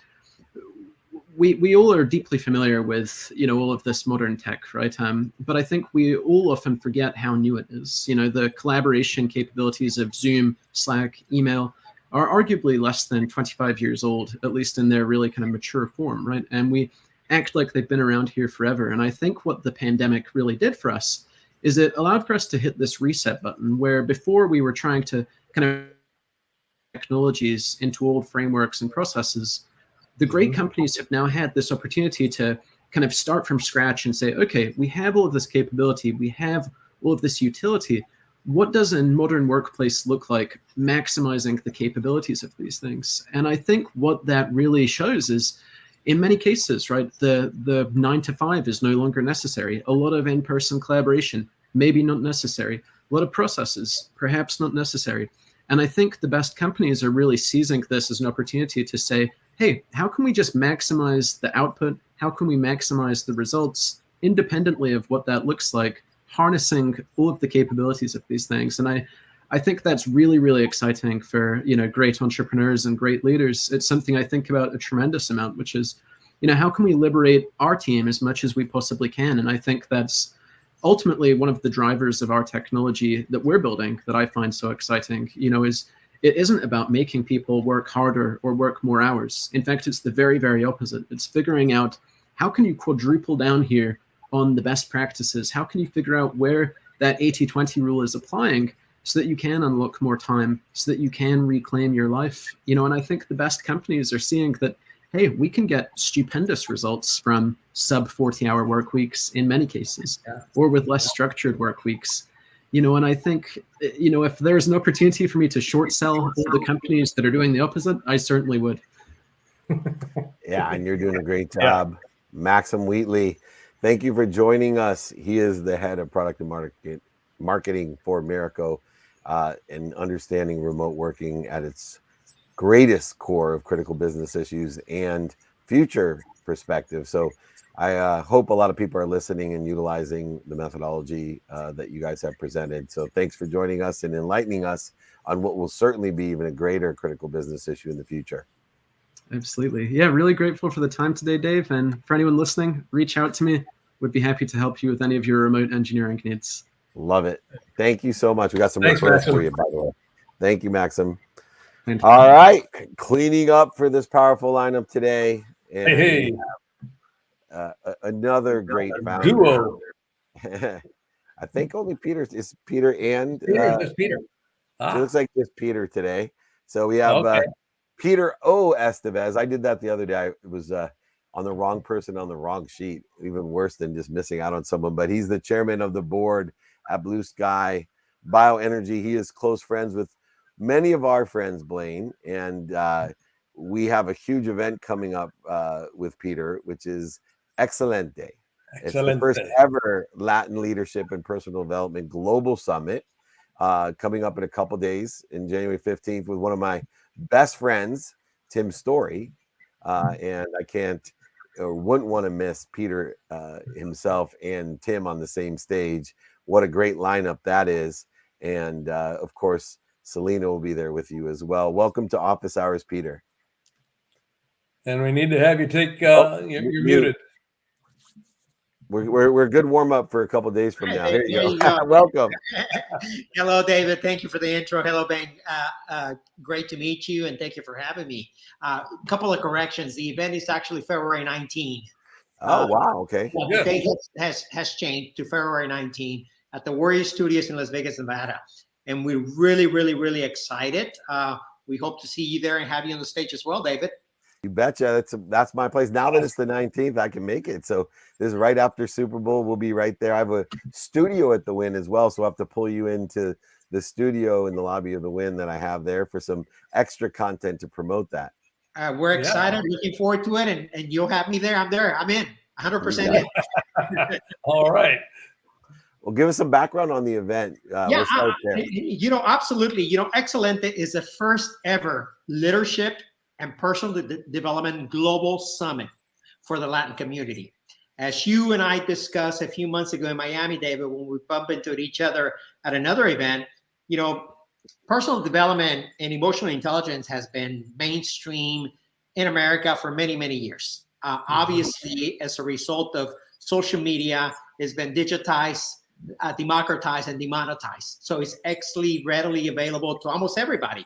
we all are deeply familiar with, all of this modern tech, right? But I think we all often forget how new it is. The collaboration capabilities of Zoom, Slack, email are arguably less than 25 years old, at least in their really kind of mature form, right? And we act like they've been around here forever. And I think what the pandemic really did for us is it allowed for us to hit this reset button, where before we were trying to kind of technologies into old frameworks and processes. The great companies have now had this opportunity to kind of start from scratch and say, okay, we have all of this capability, we have all of this utility. What does a modern workplace look like maximizing the capabilities of these things? And I think what that really shows is, in many cases, right, the 9 to 5 is no longer necessary. A lot of in-person collaboration, maybe not necessary. A lot of processes, perhaps not necessary. And I think the best companies are really seizing this as an opportunity to say, hey, how can we just maximize the output? How can we maximize the results independently of what that looks like, harnessing all of the capabilities of these things. And I think that's really, really exciting for, great entrepreneurs and great leaders. It's something I think about a tremendous amount, which is, how can we liberate our team as much as we possibly can? And I think that's ultimately one of the drivers of our technology that we're building that I find so exciting, is it isn't about making people work harder or work more hours. In fact, it's the very, very opposite. It's figuring out how can you quadruple down here on the best practices? How can you figure out where that 80-20 rule is applying so that you can unlock more time, so that you can reclaim your life? And I think the best companies are seeing that, hey, we can get stupendous results from sub 40-hour work weeks in many cases, or with less structured work weeks. And I think, if there's an opportunity for me to short sell all the companies that are doing the opposite, I certainly would. Yeah, and you're doing a great job. Maxim Wheatley, thank you for joining us. He is the head of product and marketing for Merico, and understanding remote working at its greatest core of critical business issues and future perspective. So I hope a lot of people are listening and utilizing the methodology that you guys have presented. So thanks for joining us and enlightening us on what will certainly be even a greater critical business issue in the future. Absolutely. Yeah, really grateful for the time today, Dave. And for anyone listening, reach out to me. Would be happy to help you with any of your remote engineering needs. Love it. Thank you so much. We got some referrals for you, by the way. Thank you, Maxim. Thank you. All right. Cleaning up for this powerful lineup today. And Hey. Another great founder. Duo. I think only Peter is Peter and Just Peter. It looks like just Peter today. So we have Peter O. Estévez. I did that the other day. It was on the wrong person on the wrong sheet. Even worse than just missing out on someone. But he's the chairman of the board at Blue Sky BioEnergy. He is close friends with many of our friends, Blaine. And we have a huge event coming up with Peter, which is Excelente. It's the first ever Latin Leadership and Personal Development Global Summit, coming up in a couple days in January 15th with one of my best friends, Tim Story. And I can't or wouldn't want to miss Peter himself and Tim on the same stage. What a great lineup that is. And of course, Celina will be there with you as well. Welcome to Office Hours, Peter. And we need to have you take, you're muted. We're a good warm up for a couple of days from now. Here you go. Welcome. Hello, David. Thank you for the intro. Hello, Ben. Great to meet you, and thank you for having me. A couple of corrections. The event is actually February 19. Oh, wow. Okay. The date has changed to February 19 at the Warrior Studios in Las Vegas, Nevada. And we're really, really, really excited. We hope to see you there and have you on the stage as well, David. You betcha. That's my place. Now that it's the 19th, I can make it. So this is right after Super Bowl. We'll be right there. I have a studio at the Wynn as well, so I have to pull you into the studio in the lobby of the Wynn that I have there for some extra content to promote that. We're excited, looking forward to it, and you'll have me there. I'm there. I'm in, 100% in. All right. Well, give us some background on the event. We'll start there. Absolutely. Excelente is the first ever leadership and personal development global summit for the Latin community. As you and I discussed a few months ago in Miami, David, when we bumped into each other at another event, personal development and emotional intelligence has been mainstream in America for many, many years. Obviously, as a result of social media, it's been digitized, democratized, and demonetized. So it's actually readily available to almost everybody.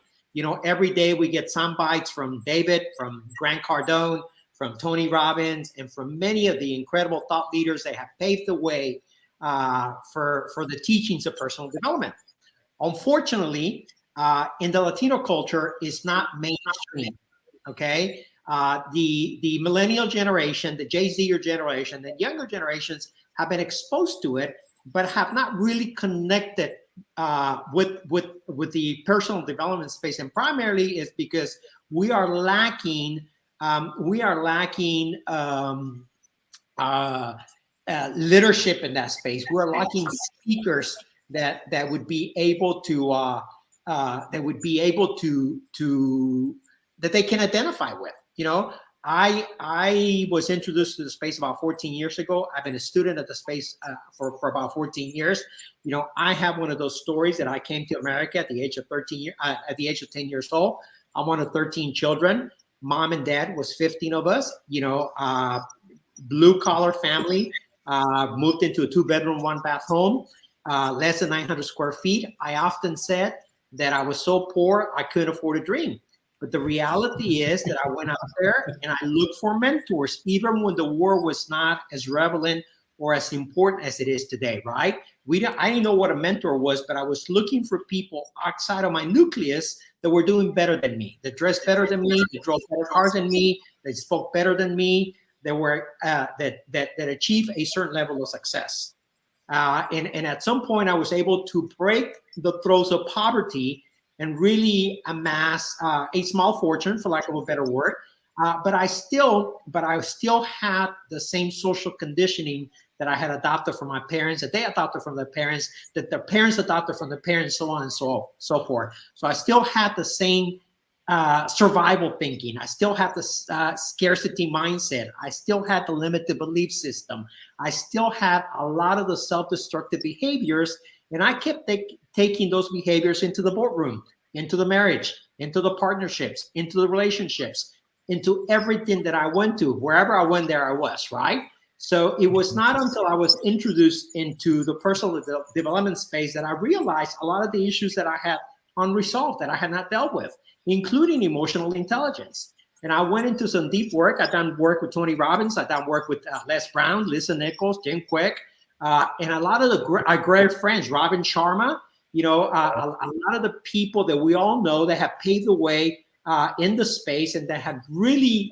Every day we get sound bites from David, from Grant Cardone, from Tony Robbins, and from many of the incredible thought leaders that have paved the way for the teachings of personal development. Unfortunately, in the Latino culture, it's not mainstream. Okay, the millennial generation, the J-Zer generation, the younger generations have been exposed to it, but have not really connected with the personal development space, and primarily is because we are lacking leadership in that space. We're lacking speakers that would be able to that they can identify with. I was introduced to the space about 14 years ago. I've been a student at the space for about 14 years. You know, I have one of those stories that I came to America at the age of 10 years old. I'm one of 13 children. Mom and dad was 15 of us. You know, blue collar family. Moved into a 2-bedroom, 1-bath home, less than 900 square feet. I often said that I was so poor I couldn't afford a dream. But the reality is that I went out there and I looked for mentors, even when the war was not as relevant or as important as it is today, right? I didn't know what a mentor was, but I was looking for people outside of my nucleus that were doing better than me, that dressed better than me, that drove better cars than me, that spoke better than me, that were that achieved a certain level of success. And at some point, I was able to break the throes of poverty and really amass a small fortune, for lack of a better word. But I still had the same social conditioning that I had adopted from my parents, that they adopted from their parents, that their parents adopted from their parents, so on and so forth. So I still had the same survival thinking. I still had the scarcity mindset. I still had the limited belief system. I still had a lot of the self-destructive behaviors, and I kept taking those behaviors into the boardroom, into the marriage, into the partnerships, into the relationships, into everything that I went to. Wherever I went, there I was, right? So it was not until I was introduced into the personal development space that I realized a lot of the issues that I had unresolved, that I had not dealt with, including emotional intelligence. And I went into some deep work. I've done work with Tony Robbins. I've done work with Les Brown, Lisa Nichols, Jim Quick, and a lot of our great friends, Robin Sharma, you know, a lot of the people that we all know that have paved the way in the space and that have really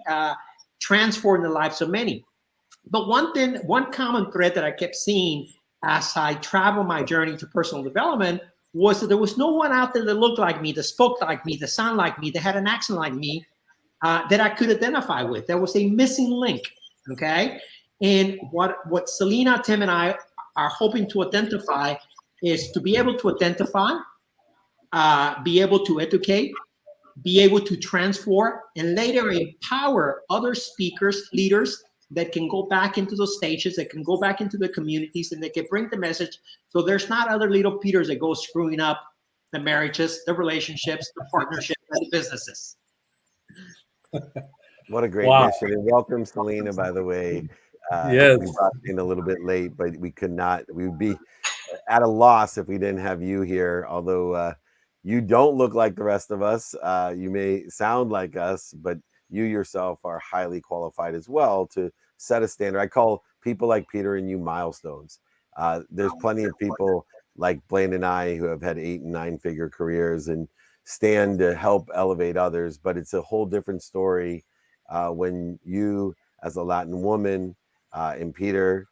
transformed the lives of many. But one common thread that I kept seeing as I traveled my journey to personal development was that there was no one out there that looked like me, that spoke like me, that sounded like me, that had an accent like me, that I could identify with. There was a missing link, okay? And what Celina, Tim, and I are hoping to identify is to be able to identify, be able to educate, be able to transform, and later empower other speakers, leaders that can go back into those stages, that can go back into the communities, and they can bring the message. So there's not other little Peters that go screwing up the marriages, the relationships, the partnerships, and the businesses. What a great mission. And welcome, Celina, by the way. Yes. We brought in a little bit late, but we would be at a loss if we didn't have you here. Although you don't look like the rest of us. You may sound like us, but you yourself are highly qualified as well to set a standard. I call people like Peter and you milestones. There's plenty of people like Blaine and I who have had 8- and 9-figure careers and stand to help elevate others, but it's a whole different story when you, as a Latin woman, and Peter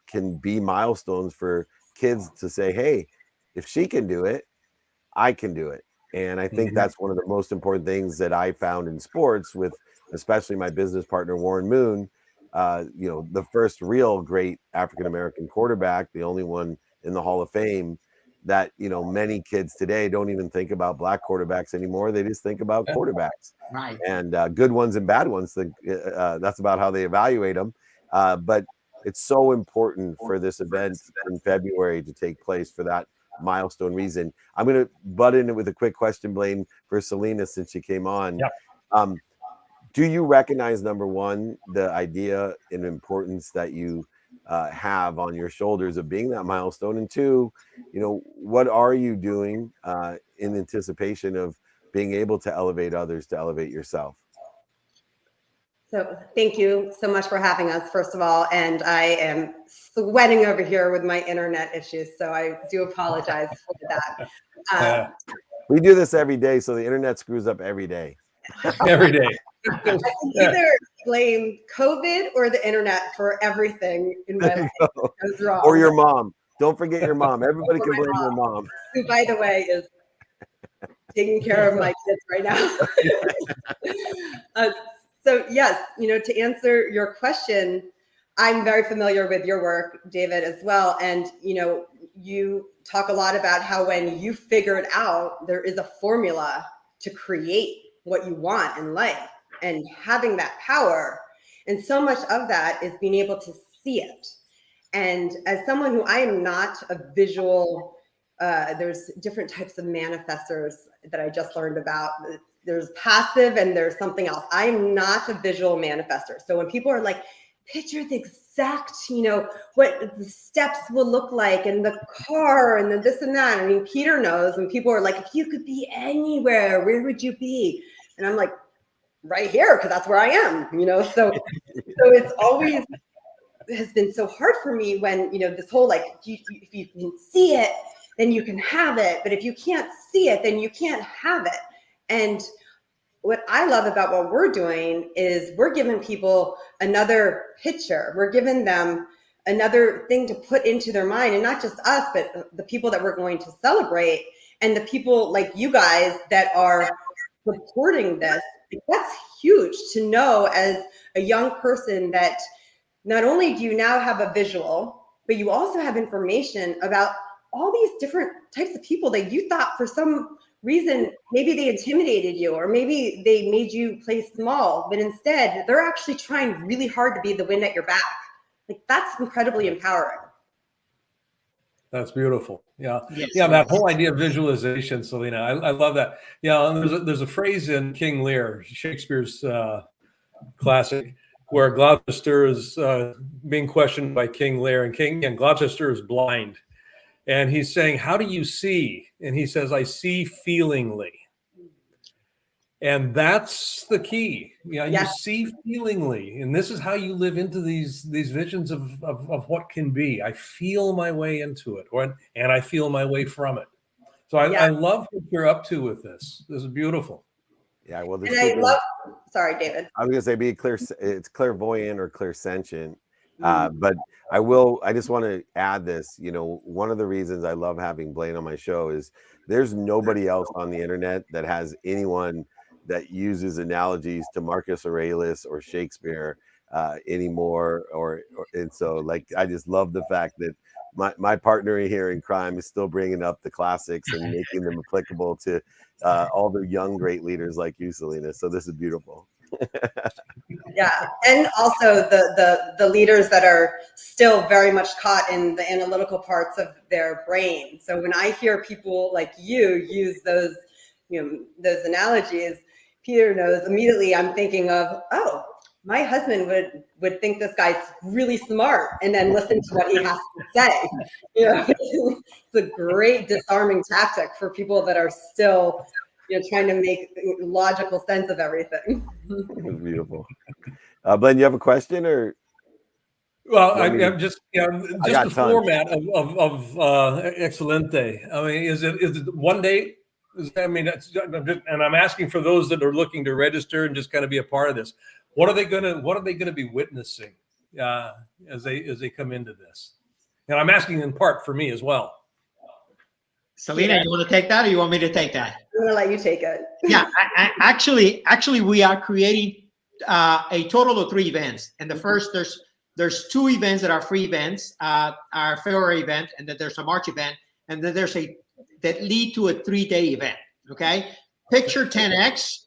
can be milestones for kids to say, hey, if she can do it, I can do it. And I think that's one of the most important things that I found in sports, with especially my business partner, Warren Moon, you know, the first real great African-American quarterback, the only one in the Hall of Fame, that, you know, many kids today don't even think about black quarterbacks anymore. They just think about quarterbacks, right? And good ones and bad ones. That's about how they evaluate them. But it's so important for this event in February to take place for that milestone reason. I'm going to butt in with a quick question, Blaine, for Celina, since she came on. Yep. Do you recognize, number one, the idea and importance that you have on your shoulders of being that milestone? And two, you know, what are you doing in anticipation of being able to elevate others, to elevate yourself? So thank you so much for having us, first of all. And I am sweating over here with my internet issues, so I do apologize for that. We do this every day, so the internet screws up every day. Every day. I can either blame COVID or the internet for everything in my life that goes wrong. Or your mom. Don't forget your mom. Everybody can blame your mom. Who, by the way, is taking care of my kids right now. So yes, you know, to answer your question, I'm very familiar with your work, David, as well. And, you know, you talk a lot about how when you figure it out, there is a formula to create what you want in life. and having that power. And so much of that is being able to see it. And as someone who, I am not a visual, there's different types of manifestors that I just learned about. There's passive and there's something else. I am not a visual manifester. So when people are like, picture the exact, what the steps will look like and the car and the this and that. I mean, Peter knows, and people are like, if you could be anywhere, where would you be? And I'm like, right here, because that's where I am, so it's always has been so hard for me when, this whole, like, if you can see it, then you can have it. But if you can't see it, then you can't have it. And what I love about what we're doing is we're giving people another picture. We're giving them another thing to put into their mind, and not just us, but the people that we're going to celebrate and the people like you guys that are supporting this. That's huge to know as a young person, that not only do you now have a visual, but you also have information about all these different types of people that you thought for some reason, maybe they intimidated you, or maybe they made you play small, but instead they're actually trying really hard to be the wind at your back. Like, that's incredibly empowering. That's beautiful. Yeah. Yes. Yeah. That whole idea of visualization, Celina, I love that. Yeah. And there's a phrase in King Lear, Shakespeare's classic, where Gloucester is being questioned by King Lear, and Gloucester is blind. And he's saying, how do you see? And he says, I see feelingly. And that's the key. You see feelingly. And this is how you live into these visions of what can be. I feel my way into it, and I feel my way from it. So I love what you're up to with this. This is beautiful. Yeah, well, and I love, sorry, David. I was gonna say it's clairvoyant or clairsentient. But I just want to add this, one of the reasons I love having Blaine on my show is there's nobody else on the internet that has anyone that uses analogies to Marcus Aurelius or Shakespeare anymore. And so, like, I just love the fact that my partner here in crime is still bringing up the classics and making them applicable to all the young, great leaders like you, Celina. So this is beautiful. Yeah, and also the leaders that are still very much caught in the analytical parts of their brain. So when I hear people like you use those analogies, Peter knows immediately I'm thinking of, oh, my husband would think this guy's really smart and then listen to what he has to say. It's a great disarming tactic for people that are still trying to make logical sense of everything. It's beautiful. Blaine, you have a question, or? Well, I'm just the format of Excelente. I mean, is it one day? And I'm asking for those that are looking to register and just kind of be a part of this. What are they gonna be witnessing as they come into this? And I'm asking in part for me as well. Celina, you want to take that, or you want me to take that? I'm going to let you take it. Yeah, actually, we are creating a total of 3 events. And the first, there's 2 events that are free events, our February event, and then there's a March event, and then there's that lead to a 3-day event. Okay, picture 10x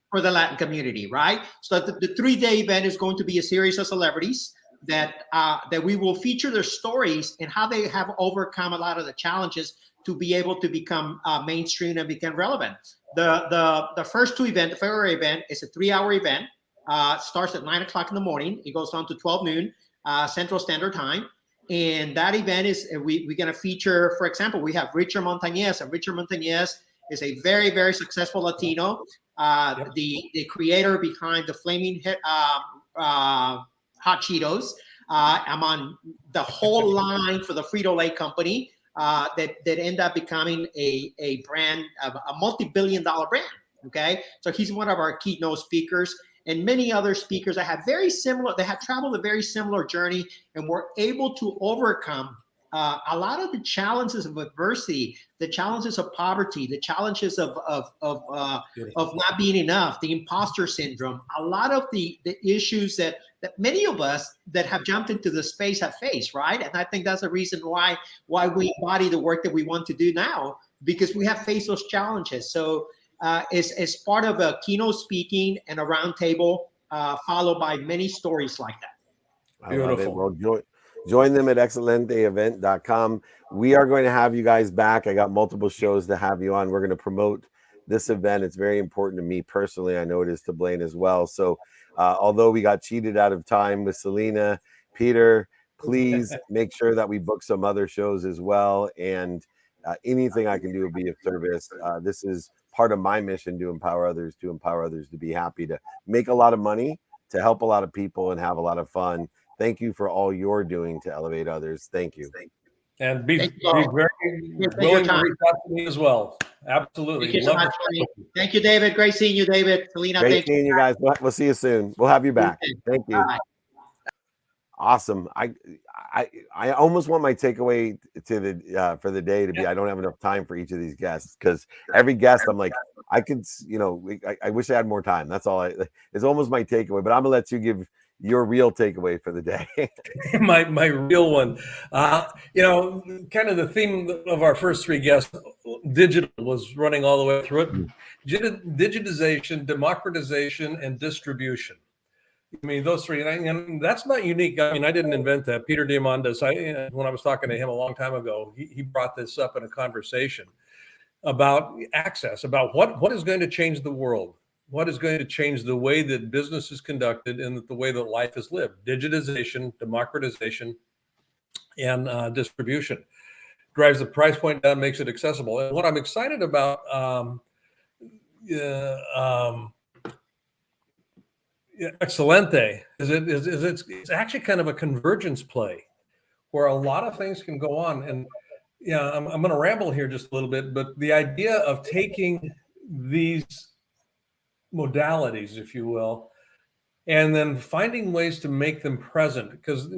for the Latin community, right? So the 3-day event is going to be a series of celebrities that we will feature their stories and how they have overcome a lot of the challenges to be able to become mainstream and become relevant. The first 2 events, the February event, is a 3-hour event. Starts at 9 o'clock in the morning. It goes on to 12 noon Central Standard Time. And that event is we're going to feature, for example, we have Richard Montañez. And Richard Montañez is a very, very successful Latino, the creator behind the Flaming Hot Cheetos. I'm on the whole line for the Frito-Lay company that end up becoming a brand, a multi-billion-dollar brand. Okay, so he's one of our keynote speakers, and many other speakers that have traveled a very similar journey and were able to overcome a lot of the challenges of adversity, the challenges of poverty, the challenges of not being enough, the imposter syndrome, a lot of the issues that many of us that have jumped into the space have faced, right? And I think that's the reason why we embody the work that we want to do now, because we have faced those challenges. So is part of a keynote speaking and a roundtable, followed by many stories like that. I love it. Beautiful. Well, join them at excelenteevent.com. We are going to have you guys back. I got multiple shows to have you on. We're going to promote this event. It's very important to me personally. I know it is to Blaine as well. So although we got cheated out of time with Celina, Peter, please make sure that we book some other shows as well. And anything I can do will be of service. This is part of my mission, to empower others to be happy, to make a lot of money, to help a lot of people, and have a lot of fun. Thank you for all you're doing to elevate others. Thank you. And be Thank you. very Thank willing you, to reach out to me as well. Absolutely. Thank you so Love much, Tony. Thank you, David. Great seeing you, David. Celina, Great thank you. seeing you guys. We'll see you soon. We'll have you back. Thank you. Bye. Awesome. I almost want my takeaway to the for the day to be, I don't have enough time for each of these guests, because every guest I'm like, I could, I wish I had more time. That's all. It's almost my takeaway, but I'm gonna let you give your real takeaway for the day. my real one. Kind of the theme of our first three guests, digital was running all the way through it. Digitization, democratization, and distribution. I mean, those three, and that's not unique. I mean, I didn't invent that. Peter Diamandis, when I was talking to him a long time ago, he brought this up in a conversation about access, about what is going to change the world, what is going to change the way that business is conducted and the way that life is lived. Digitization, democratization, and distribution drives the price point down, makes it accessible. And what I'm excited about, Excelente is it's actually kind of a convergence play where a lot of things can go on. And I'm going to ramble here just a little bit, but the idea of taking these modalities, if you will, and then finding ways to make them present, because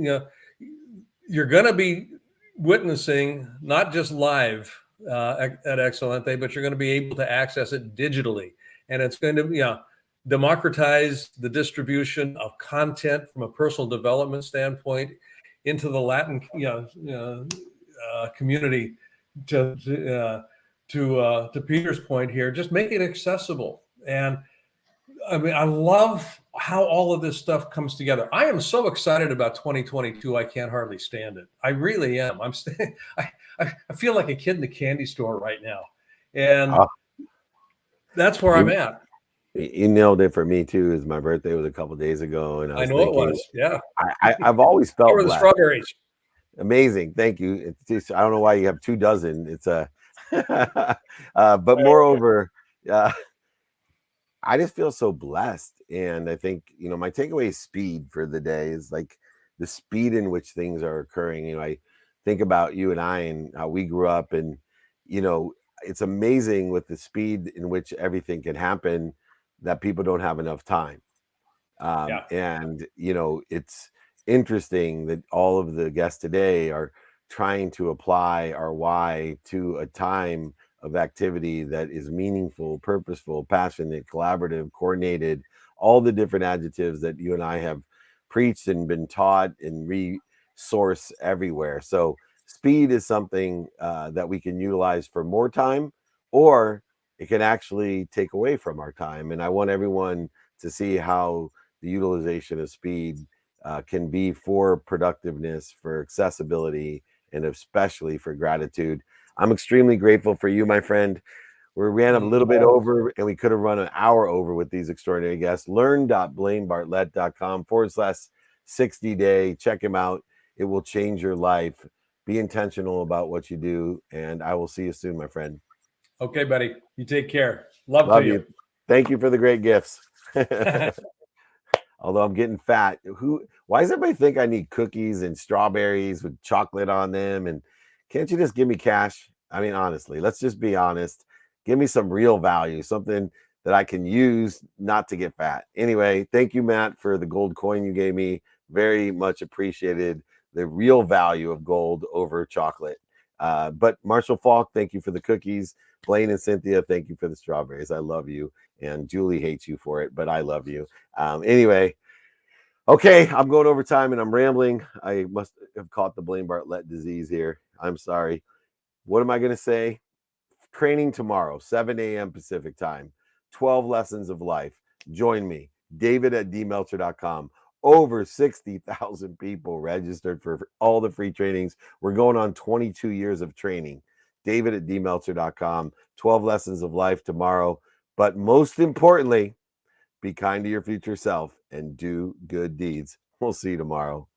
you're going to be witnessing not just live at Excelente, but you're going to be able to access it digitally, and it's going to democratize the distribution of content from a personal development standpoint into the Latin community. To Peter's point here, just make it accessible. And I mean, I love how all of this stuff comes together. I am so excited about 2022. I can't hardly stand it. I really am. I feel like a kid in the candy store right now, and that's where I'm at. You nailed it for me too. Is my birthday was a couple days ago, and I know thinking, it was. Yeah, I've always felt the strawberries. Amazing, thank you. It's just, I don't know why you have 2 dozen. It's but moreover, I just feel so blessed, and I think my takeaway is speed for the day. Is like the speed in which things are occurring. I think about you and I and how we grew up, and it's amazing with the speed in which everything can happen, that people don't have enough time. And it's interesting that all of the guests today are trying to apply our why to a time of activity that is meaningful, purposeful, passionate, collaborative, coordinated, all the different adjectives that you and I have preached and been taught and resource everywhere. So speed is something that we can utilize for more time, or it can actually take away from our time. And I want everyone to see how the utilization of speed can be for productiveness, for accessibility, and especially for gratitude. I'm extremely grateful for you, my friend. We ran a little bit over, and we could have run an hour over with these extraordinary guests. Learn.blainebartlett.com/60 day. Check him out. It will change your life. Be intentional about what you do, and I will see you soon, my friend. Okay, buddy. You take care. Love to you. Thank you for the great gifts. Although I'm getting fat. Why does everybody think I need cookies and strawberries with chocolate on them? And can't you just give me cash? I mean, honestly, let's just be honest. Give me some real value, something that I can use not to get fat. Anyway, thank you, Matt, for the gold coin you gave me. Very much appreciated the real value of gold over chocolate. But Marshall Falk, thank you for the cookies. Blaine and Cynthia, thank you for the strawberries. I love you. And Julie hates you for it, but I love you. Anyway, okay, I'm going over time and I'm rambling. I must have caught the Blaine Bartlett disease here. I'm sorry. What am I going to say? Training tomorrow, 7 a.m. Pacific time, 12 lessons of life. Join me, David at dmeltzer.com. Over 60,000 people registered for all the free trainings. We're going on 22 years of training. David at dmeltzer.com. 12 lessons of life tomorrow. But most importantly, be kind to your future self and do good deeds. We'll see you tomorrow.